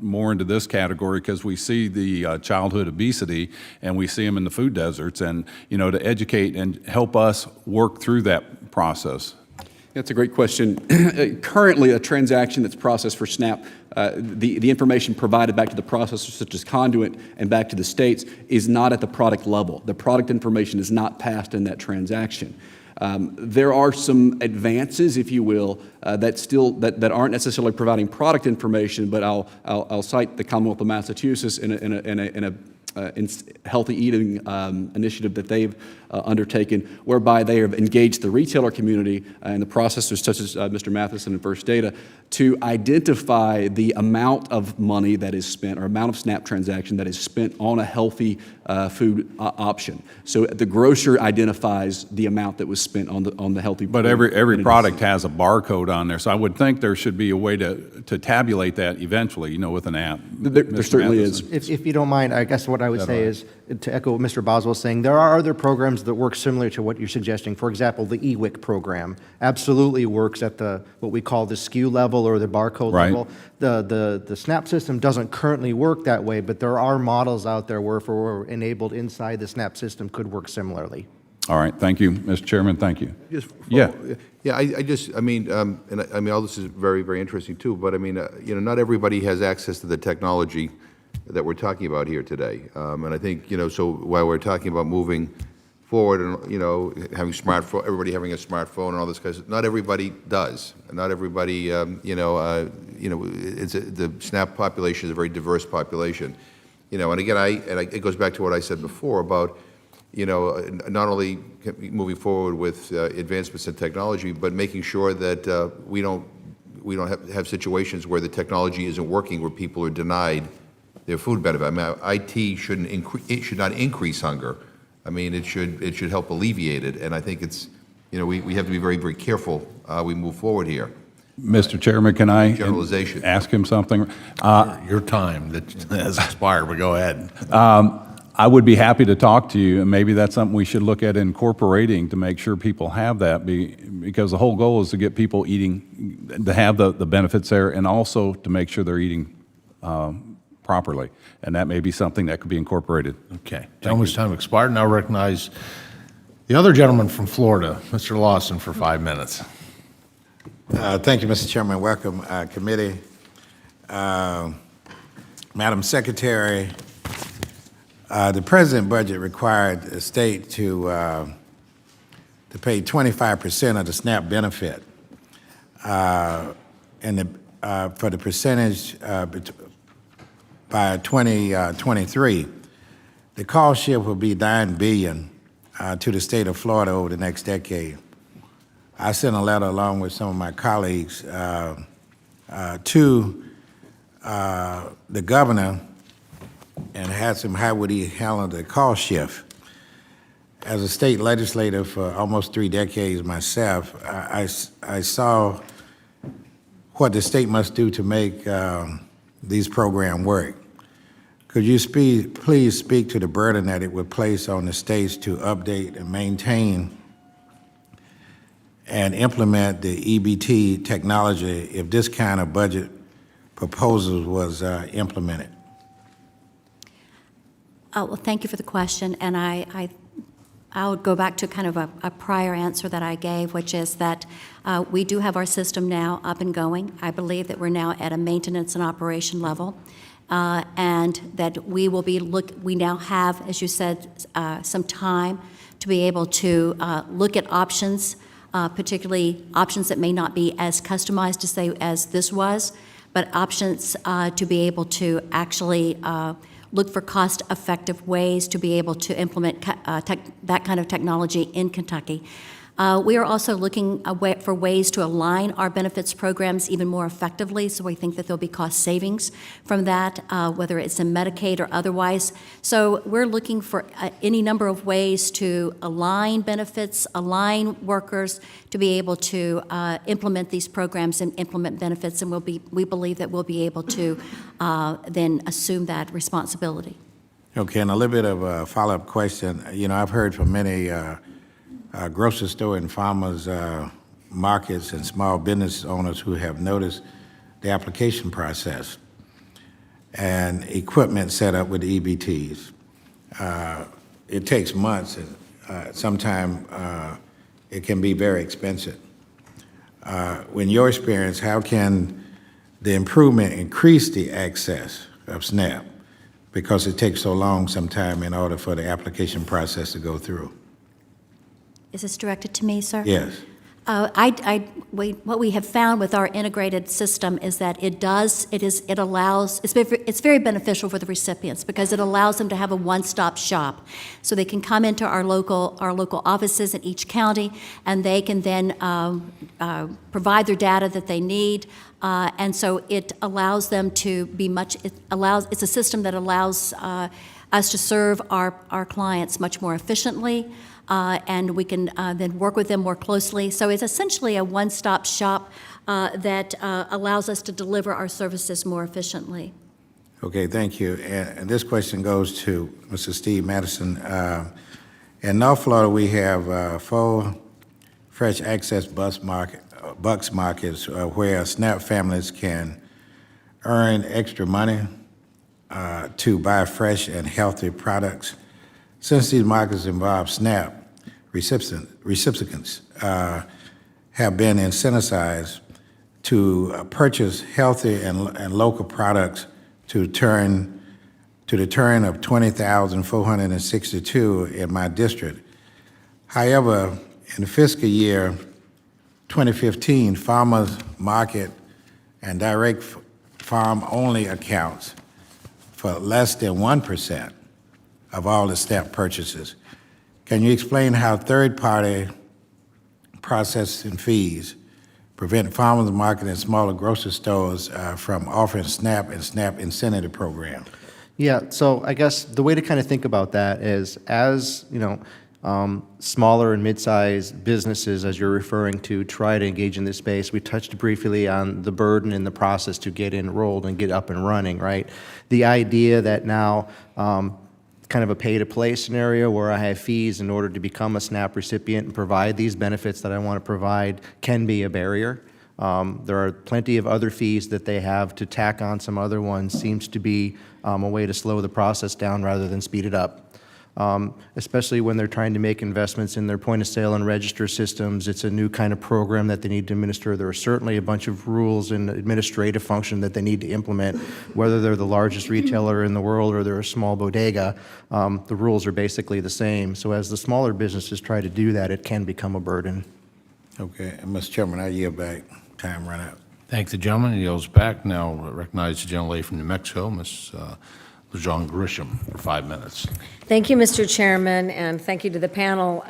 more into this category because we see the childhood obesity and we see them in the food deserts, and to educate and help us work through that process? That's a great question. Currently, a transaction that's processed for SNAP, the information provided back to the processor, such as Conduit, and back to the states, is not at the product level. The product information is not passed in that transaction. There are some advances, if you will, that aren't necessarily providing product information, but I'll cite the Commonwealth of Massachusetts in a healthy eating initiative that they've undertaken, whereby they have engaged the retailer community and the processors, such as Mr. Matheson and First Data, to identify the amount of money that is spent, or amount of SNAP transaction that is spent on a healthy food option. So the grocer identifies the amount that was spent on the healthy. But every product has a barcode on there, so I would think there should be a way to tabulate that eventually, with an app. There certainly is. If you don't mind, I guess what I would say is, to echo what Mr. Boswell is saying, there are other programs that work similar to what you're suggesting. For example, the EWIC program absolutely works at what we call the SKU level or the barcode level. The SNAP system doesn't currently work that way, but there are models out there where if it were enabled inside the SNAP system could work similarly. All right, thank you, Mr. Chairman, thank you. All this is very, very interesting too, but not everybody has access to the technology that we're talking about here today. And I think, so while we're talking about moving forward and, having everybody having a smartphone and all this kind of stuff, not everybody does. Not everybody, the SNAP population is a very diverse population. And again, it goes back to what I said before about, not only moving forward with advancements in technology, but making sure that we don't have situations where the technology isn't working, where people are denied their food benefit. IT should not increase hunger. It should help alleviate it. And I think it's, we have to be very, very careful we move forward here. Mr. Chairman, can I Generalization. ask him something? Your time that has expired, but go ahead. I would be happy to talk to you, and maybe that's something we should look at incorporating to make sure people have that, because the whole goal is to get people eating, to have the benefits there, and also to make sure they're eating properly. And that may be something that could be incorporated. Okay. Gentleman's time expired. Now recognize the other gentleman from Florida, Mr. Lawson, for 5 minutes. Thank you, Mr. Chairman. Welcome, committee. Madam Secretary, the President budget required the state to pay 25% of the SNAP benefit, for the percentage by 2023. The cost share will be $9 billion to the state of Florida over the next decade. I sent a letter along with some of my colleagues to the governor and asked him how would he handle the cost shift. As a state legislator for almost 3 decades myself, I saw what the state must do to make these programs work. Could you please speak to the burden that it would place on the states to update and maintain and implement the EBT technology if this kind of budget proposal was implemented? Well, thank you for the question, and I would go back to kind of a prior answer that I gave, which is that we do have our system now up and going. I believe that we're now at a maintenance and operation level, and that we will be we now have, as you said, some time to be able to look at options, particularly options that may not be as customized as this was, but options to be able to actually look for cost-effective ways to be able to implement that kind of technology in Kentucky. We are also looking for ways to align our benefits programs even more effectively, so we think that there'll be cost savings from that, whether it's in Medicaid or otherwise. So we're looking for any number of ways to align benefits, align workers, to be able to implement these programs and implement benefits, and we believe that we'll be able to then assume that responsibility. Okay, and a little bit of a follow-up question. You know, I've heard from many grocery store and farmers markets and small business owners who have noticed the application process and equipment set up with EBTs. It takes months, and sometimes it can be very expensive. In your experience, how can the improvement increase the access of SNAP? Because it takes so long sometimes in order for the application process to go through. Is this directed to me, sir? Yes. What we have found with our integrated system is that it's very beneficial for the recipients because it allows them to have a one-stop shop. So they can come into our local offices in each county, and they can then provide their data that they need. And so it allows them to be it's a system that allows us to serve our clients much more efficiently. And we can then work with them more closely. So it's essentially a one-stop shop that allows us to deliver our services more efficiently. Okay, thank you. And this question goes to Mr. Steve Madison. In North Florida, we have 4 fresh access bucks markets where SNAP families can earn extra money to buy fresh and healthy products. Since these markets involve SNAP, recipients have been incentivized to purchase healthy and local products to the tune of 20,462 in my district. However, in the fiscal year 2015, farmers market and direct farm only accounts for less than 1% of all the SNAP purchases. Can you explain how third-party processing fees prevent farmers market and smaller grocery stores from offering SNAP and SNAP incentive program? Yeah, so I guess the way to kind of think about that is as, smaller and mid-sized businesses, as you're referring to, try to engage in this space. We touched briefly on the burden in the process to get enrolled and get up and running, right? The idea that now kind of a pay-to-play scenario where I have fees in order to become a SNAP recipient and provide these benefits that I want to provide can be a barrier. There are plenty of other fees that they have to tack on some other ones. Seems to be a way to slow the process down rather than speed it up. Especially when they're trying to make investments in their point-of-sale and register systems. It's a new kind of program that they need to administer. There are certainly a bunch of rules and administrative function that they need to implement, whether they're the largest retailer in the world or they're a small bodega. The rules are basically the same. So as the smaller businesses try to do that, it can become a burden. Okay, and Mr. Chairman, I yield back. Time run out. Thank the gentleman. He yields back. Now recognize the gentlelady from New Mexico, Ms. LaJean Grisham, for 5 minutes. Thank you, Mr. Chairman, and thank you to the panel.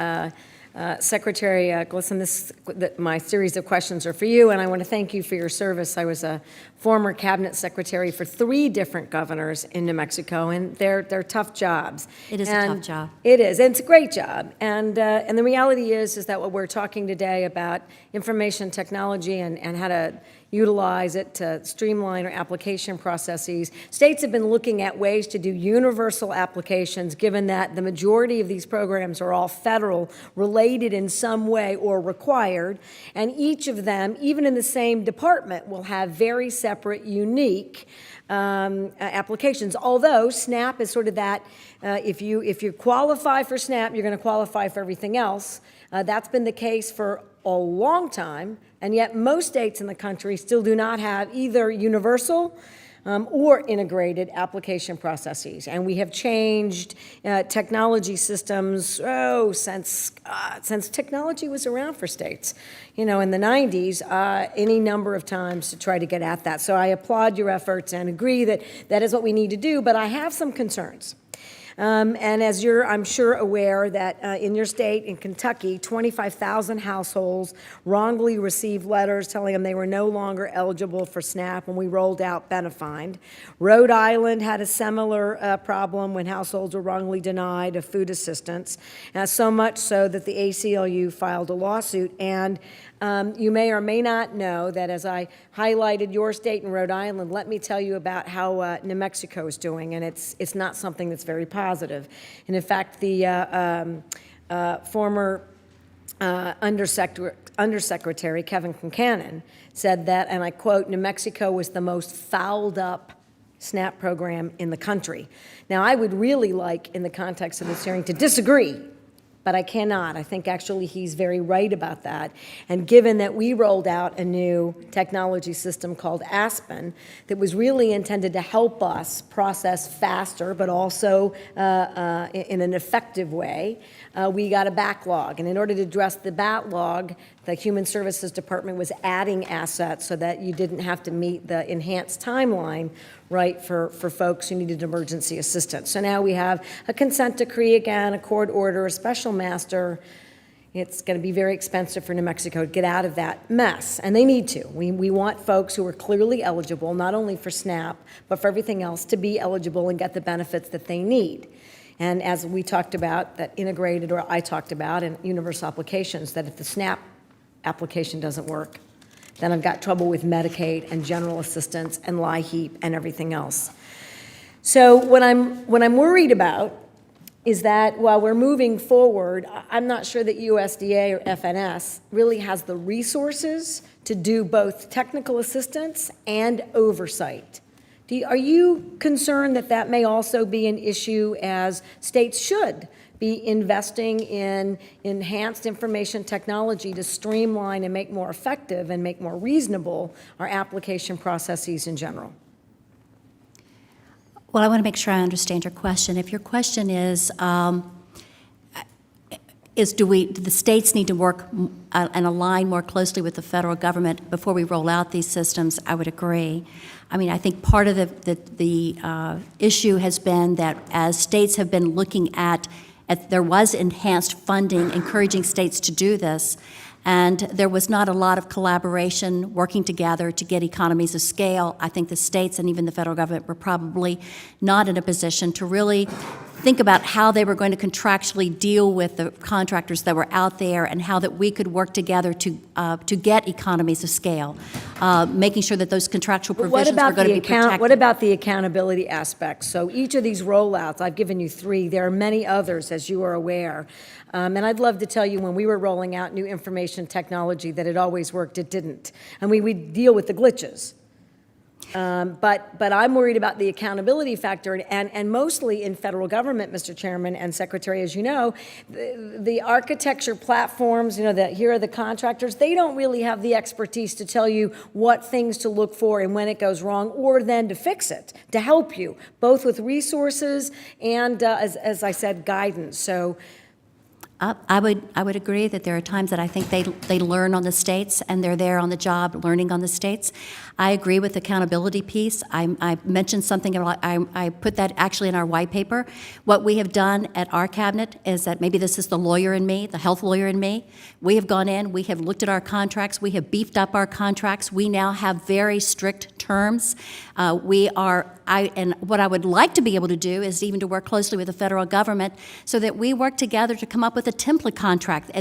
Secretary Glisson, my series of questions are for you, and I want to thank you for your service. I was a former cabinet secretary for 3 different governors in New Mexico, and they're tough jobs. It is a tough job. It is, and it's a great job. And the reality is that what we're talking today about information technology and how to utilize it to streamline our application processes. States have been looking at ways to do universal applications, given that the majority of these programs are all federal, related in some way or required, and each of them, even in the same department, will have very separate, unique applications. Although SNAP is sort of that, if you qualify for SNAP, you're going to qualify for everything else. That's been the case for a long time, and yet most states in the country still do not have either universal or integrated application processes. And we have changed technology systems since technology was around for states, in the 90s, any number of times to try to get at that. So I applaud your efforts and agree that that is what we need to do, but I have some concerns. And as you're, I'm sure, aware that in your state, in Kentucky, 25,000 households wrongly received letters telling them they were no longer eligible for SNAP when we rolled out Benefind. Rhode Island had a similar problem when households were wrongly denied of food assistance, so much so that the ACLU filed a lawsuit. And you may or may not know that as I highlighted your state and Rhode Island, let me tell you about how New Mexico is doing, and it's not something that's very positive. And in fact, the former Undersecretary Kevin Concanon said that, and I quote, "New Mexico was the most fouled up SNAP program in the country." Now, I would really like, in the context of this hearing, to disagree, but I cannot. I think actually he's very right about that. And given that we rolled out a new technology system called Aspen that was really intended to help us process faster, but also in an effective way, we got a backlog. And in order to address the backlog, the Human Services Department was adding assets so that you didn't have to meet the enhanced timeline, right, for folks who needed emergency assistance. So now we have a consent decree again, a court order, a special master. It's going to be very expensive for New Mexico to get out of that mess, and they need to. We want folks who are clearly eligible, not only for SNAP, but for everything else, to be eligible and get the benefits that they need. And as we talked about, that integrated, or I talked about, in universal applications, that if the SNAP application doesn't work, then I've got trouble with Medicaid and general assistance and LIHEAP and everything else. So what I'm worried about is that while we're moving forward, I'm not sure that USDA or FNS really has the resources to do both technical assistance and oversight. Are you concerned that that may also be an issue, as states should be investing in enhanced information technology to streamline and make more effective and make more reasonable our application processes in general? Well, I want to make sure I understand your question. If your question is do the states need to work and align more closely with the federal government before we roll out these systems, I would agree. I mean, I think part of the issue has been that as states have been looking at there was enhanced funding encouraging states to do this, and there was not a lot of collaboration working together to get economies of scale. I think the states and even the federal government were probably not in a position to really think about how they were going to contractually deal with the contractors that were out there, and how that we could work together to get economies of scale, making sure that those contractual provisions were going to be protected. What about the accountability aspects? So each of these rollouts, I've given you 3. There are many others, as you are aware. And I'd love to tell you, when we were rolling out new information technology, that it always worked. It didn't. And we deal with the glitches. But I'm worried about the accountability factor, and mostly in federal government, Mr. Chairman and Secretary, as you know, the architecture platforms, here are the contractors, they don't really have the expertise to tell you what things to look for and when it goes wrong, or then to fix it, to help you, both with resources and, as I said, guidance. So I would agree that there are times that I think they learn on the states and they're there on the job learning on the states. I agree with the accountability piece. I mentioned something about, I put that actually in our white paper. What we have done at our cabinet is that, maybe this is the lawyer in me, the health lawyer in me, we have gone in, we have looked at our contracts, we have beefed up our contracts, we now have very strict terms. And what I would like to be able to do is even to work closely with the federal government so that we work together to come up with a template contract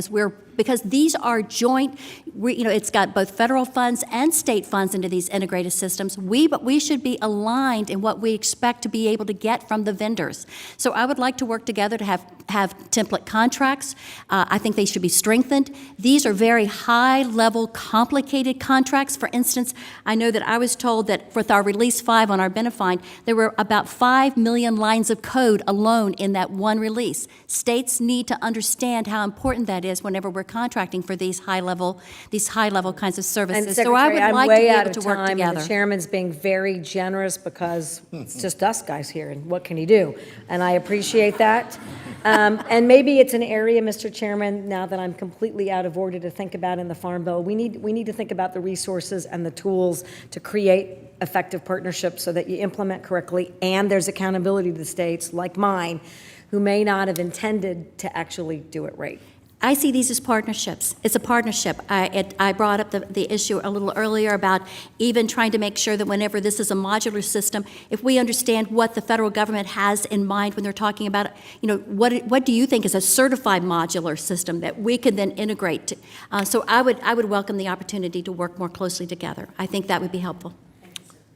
because these are joint, it's got both federal funds and state funds into these integrated systems. But we should be aligned in what we expect to be able to get from the vendors. So I would like to work together to have template contracts. I think they should be strengthened. These are very high-level, complicated contracts. For instance, I know that I was told that with our Release 5 on our Benefine, there were about 5 million lines of code alone in that one release. States need to understand how important that is whenever we're contracting for these high-level kinds of services. And So I would Secretary, I'm like to be way out able of to work time, and together. the chairman's being very generous because it's just us guys here, and what can he do? And I appreciate that. And maybe it's an area, Mr. Chairman, now that I'm completely out of order, to think about in the Farm Bill. We need to think about the resources and the tools to create effective partnerships so that you implement correctly, and there's accountability to the states, like mine, who may not have intended to actually do it right. I see these as partnerships. It's a partnership. I brought up the issue a little earlier about even trying to make sure that whenever this is a modular system, if we understand what the federal government has in mind when they're talking about, what do you think is a certified modular system that we can then integrate to? So I would welcome the opportunity to work more closely together. I think that would be helpful.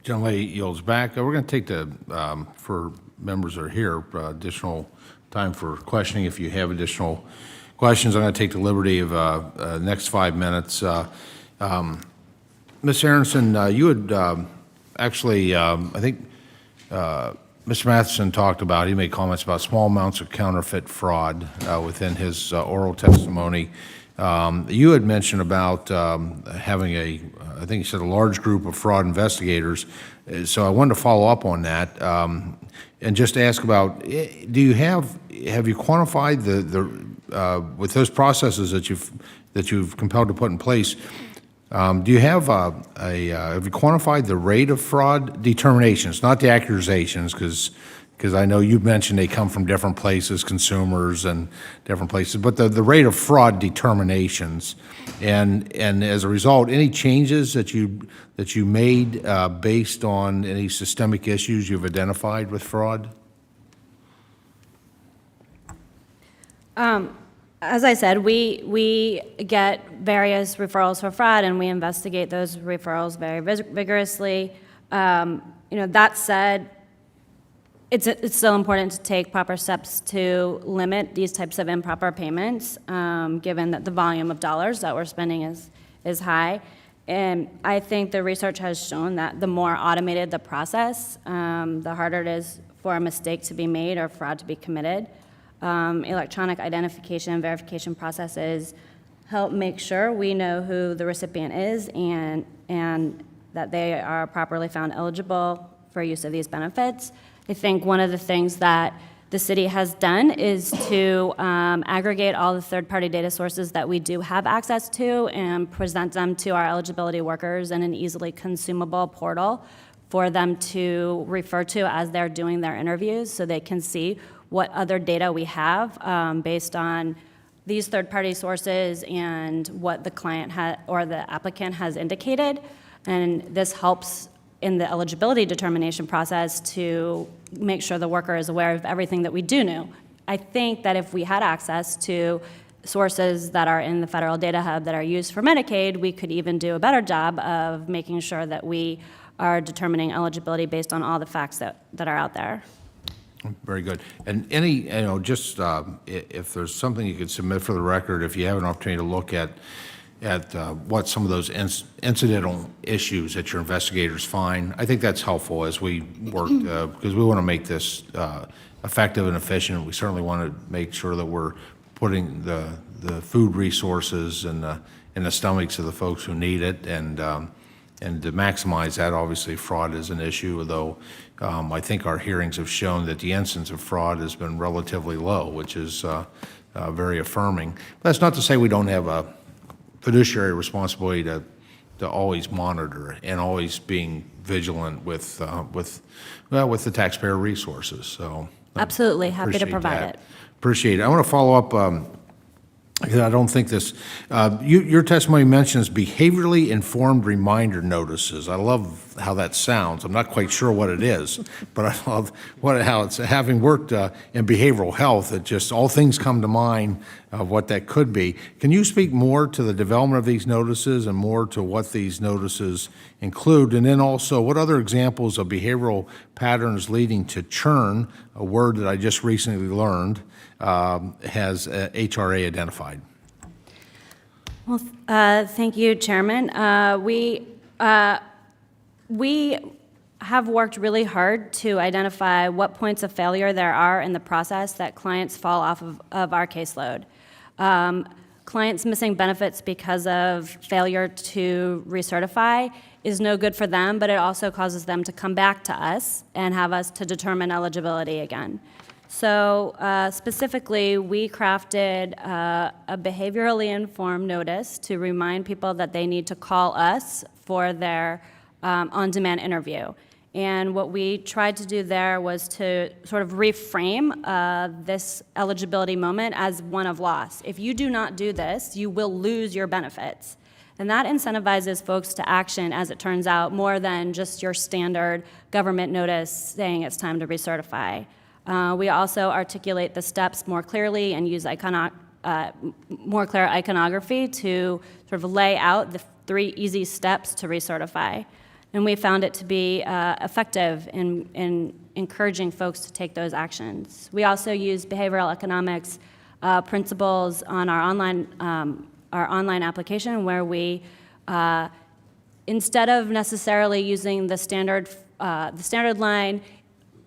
Gentlelady yields back. We're going to take for members that are here, additional time for questioning. If you have additional questions, I'm going to take the liberty of next 5 minutes. Ms. Aronson, you had actually, I think Mr. Matheson talked about, he made comments about small amounts of counterfeit fraud within his oral testimony. You had mentioned about having I think you said a large group of fraud investigators. So I wanted to follow up on that and just ask about, have you quantified with those processes that you've compelled to put in place? Do you have you quantified the rate of fraud determinations, not the accusations, because I know you mentioned they come from different places, consumers and different places, but the rate of fraud determinations, and as a result, any changes that you made based on any systemic issues you've identified with fraud? As I said, we get various referrals for fraud, and we investigate those referrals very vigorously. That said, it's still important to take proper steps to limit these types of improper payments, given that the volume of dollars that we're spending is high. And I think the research has shown that the more automated the process, the harder it is for a mistake to be made or fraud to be committed. Electronic identification and verification processes help make sure we know who the recipient is and that they are properly found eligible for use of these benefits. I think one of the things that the city has done is to aggregate all the third-party data sources that we do have access to and present them to our eligibility workers in an easily consumable portal for them to refer to as they're doing their interviews, so they can see what other data we have based on these third-party sources and what the client or the applicant has indicated. And this helps in the eligibility determination process to make sure the worker is aware of everything that we do know. I think that if we had access to sources that are in the federal data hub that are used for Medicaid, we could even do a better job of making sure that we are determining eligibility based on all the facts that are out there. Very good. And just if there's something you could submit for the record, if you have an opportunity to look at what some of those incidental issues that your investigators find, I think that's helpful as we work, because we want to make this effective and efficient. We certainly want to make sure that we're putting the food resources in the stomachs of the folks who need it, and to maximize that. Obviously, fraud is an issue, although I think our hearings have shown that the incidence of fraud has been relatively low, which is very affirming. That's not to say we don't have a fiduciary responsibility to always monitor and always being vigilant with the taxpayer resources. So Absolutely, happy to appreciate provide that. it. Appreciate it. I want to follow up. Because I don't think this, your testimony mentions behaviorally informed reminder notices. I love how that sounds. I'm not quite sure what it is, but I love how it's, having worked in behavioral health, it just, all things come to mind of what that could be. Can you speak more to the development of these notices and more to what these notices include? And then also, what other examples of behavioral patterns leading to churn, a word that I just recently learned, has HRA identified? Well, thank you, Chairman. We have worked really hard to identify what points of failure there are in the process that clients fall off of our caseload. Clients missing benefits because of failure to recertify is no good for them, but it also causes them to come back to us and have us to determine eligibility again. So specifically, we crafted a behaviorally informed notice to remind people that they need to call us for their on-demand interview. And what we tried to do there was to sort of reframe this eligibility moment as one of loss. If you do not do this, you will lose your benefits. And that incentivizes folks to action, as it turns out, more than just your standard government notice saying it's time to recertify. We also articulate the steps more clearly and use more clear iconography to sort of lay out the 3 easy steps to recertify. And we found it to be effective in encouraging folks to take those actions. We also use behavioral economics principles on our online application, where we, instead of necessarily using the standard line,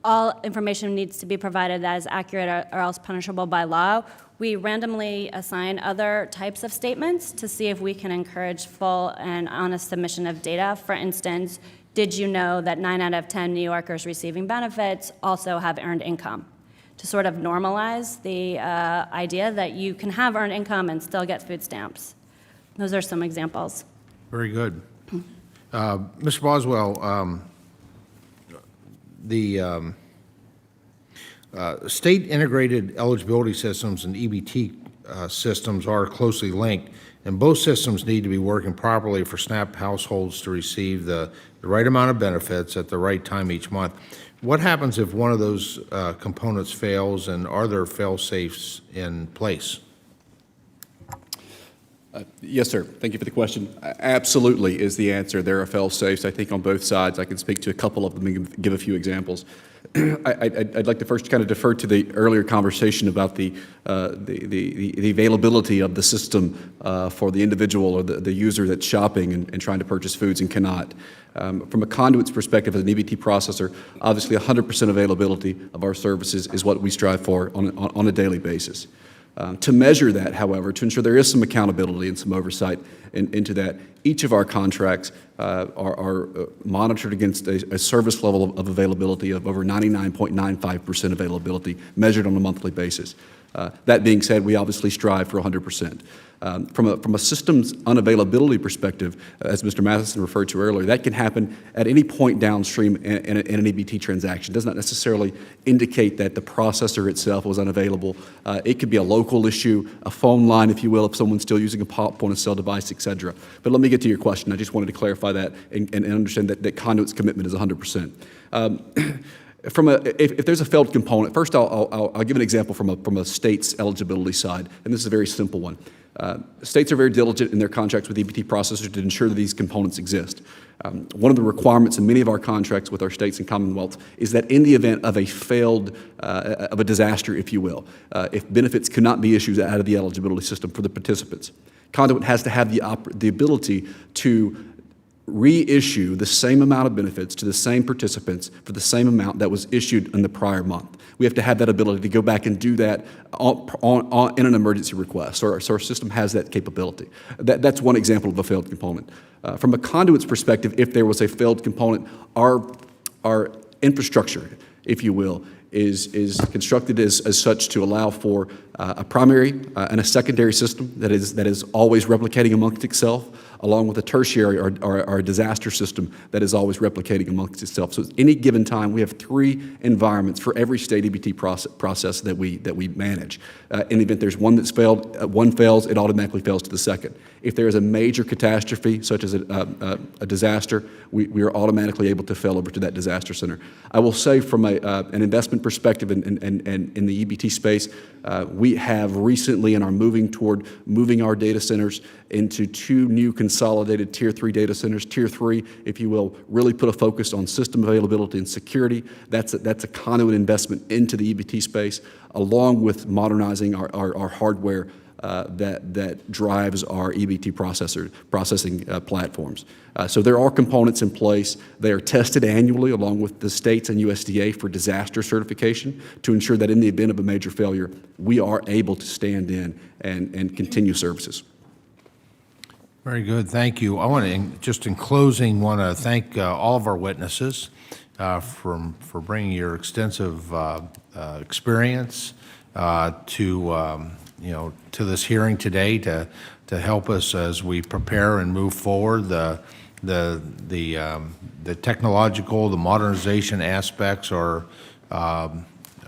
all information needs to be provided that is accurate or else punishable by law, we randomly assign other types of statements to see if we can encourage full and honest submission of data. For instance, did you know that 9 out of 10 New Yorkers receiving benefits also have earned income? To sort of normalize the idea that you can have earned income and still get food stamps. Those are some examples. Very good. Mr. Boswell, the state integrated eligibility systems and EBT systems are closely linked, and both systems need to be working properly for SNAP households to receive the right amount of benefits at the right time each month. What happens if one of those components fails, and are there fail-safes in place? Yes, sir. Thank you for the question. Absolutely is the answer. There are fail-safes, I think, on both sides. I can speak to a couple of them and give a few examples. I'd like to first kind of defer to the earlier conversation about the availability of the system for the individual or the user that's shopping and trying to purchase foods and cannot. From a conduit's perspective, as an EBT processor, obviously 100% availability of our services is what we strive for on a daily basis. To measure that, however, to ensure there is some accountability and some oversight into that, each of our contracts are monitored against a service level of availability of over 99.95% availability, measured on a monthly basis. That being said, we obviously strive for 100%. From a systems unavailability perspective, as Mr. Matheson referred to earlier, that can happen at any point downstream in an EBT transaction. It does not necessarily indicate that the processor itself was unavailable. It could be a local issue, a phone line, if you will, if someone's still using a point-of-sale device, et cetera. But let me get to your question. I just wanted to clarify that and understand that Conduit's commitment is 100%. If there's a failed component, first I'll give an example from a state's eligibility side, and this is a very simple one. States are very diligent in their contracts with EBT processors to ensure that these components exist. One of the requirements in many of our contracts with our states and commonwealths is that in the event of a failed, of a disaster, if you will, if benefits cannot be issued out of the eligibility system for the participants, Conduit has to have the ability to reissue the same amount of benefits to the same participants for the same amount that was issued in the prior month. We have to have that ability to go back and do that in an emergency request. So our system has that capability. That's one example of a failed component. From a Conduit's perspective, if there was a failed component, our infrastructure, if you will, is constructed as such to allow for a primary and a secondary system that is always replicating amongst itself, along with a tertiary or a disaster system that is always replicating amongst itself. So at any given time, we have 3 environments for every state EBT process that we manage. In the event there's one that's failed, one fails, it automatically fails to the second. If there is a major catastrophe, such as a disaster, we are automatically able to fail over to that disaster center. I will say from an investment perspective in the EBT space, we have recently and are moving toward moving our data centers into 2 new consolidated Tier 3 data centers. Tier 3, if you will, really put a focus on system availability and security. That's a conduit investment into the EBT space, along with modernizing our hardware that drives our EBT processing platforms. So there are components in place. They are tested annually along with the states and USDA for disaster certification to ensure that in the event of a major failure, we are able to stand in and continue services. Very good, thank you. I want to, just in closing, want to thank all of our witnesses for bringing your extensive experience to this hearing today to help us as we prepare and move forward. The technological, the modernization aspects are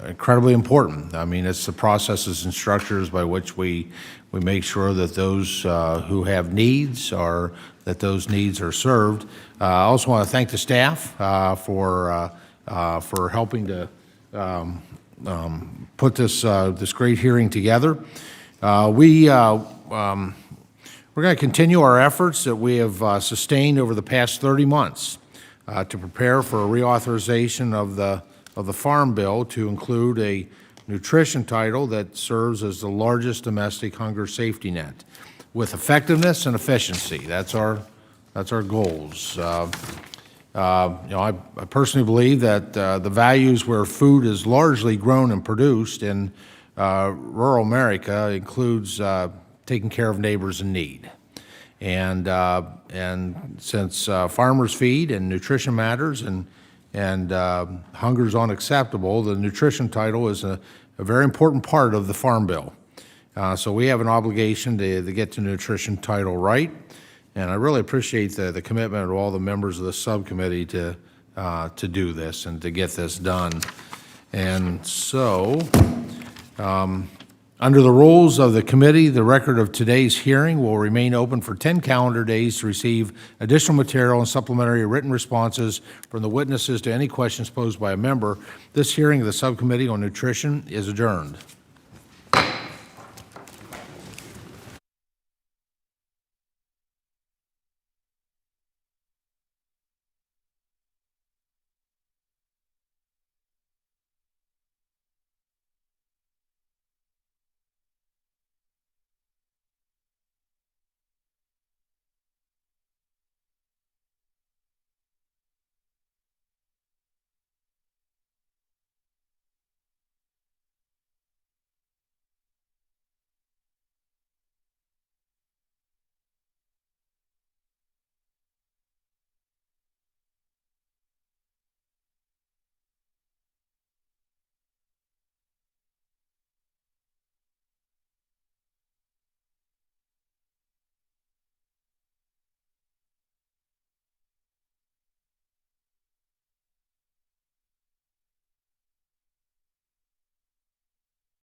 incredibly important. I mean, it's the processes and structures by which we make sure that those who have needs that those needs are served. I also want to thank the staff for helping to put this great hearing together. We're going to continue our efforts that we have sustained over the past 30 months to prepare for a reauthorization of the Farm Bill to include a nutrition title that serves as the largest domestic hunger safety net with effectiveness and efficiency. That's our goals. I personally believe that the values where food is largely grown and produced in rural America includes taking care of neighbors in need. And since farmers feed and nutrition matters and hunger is unacceptable, the nutrition title is a very important part of the Farm Bill. So we have an obligation to get the nutrition title right. And I really appreciate the commitment of all the members of the subcommittee to do this and to get this done. And so, under the rules of the committee, the record of today's hearing will remain open for 10 calendar days to receive additional material and supplementary written responses from the witnesses to any questions posed by a member. This hearing of the Subcommittee on Nutrition is adjourned.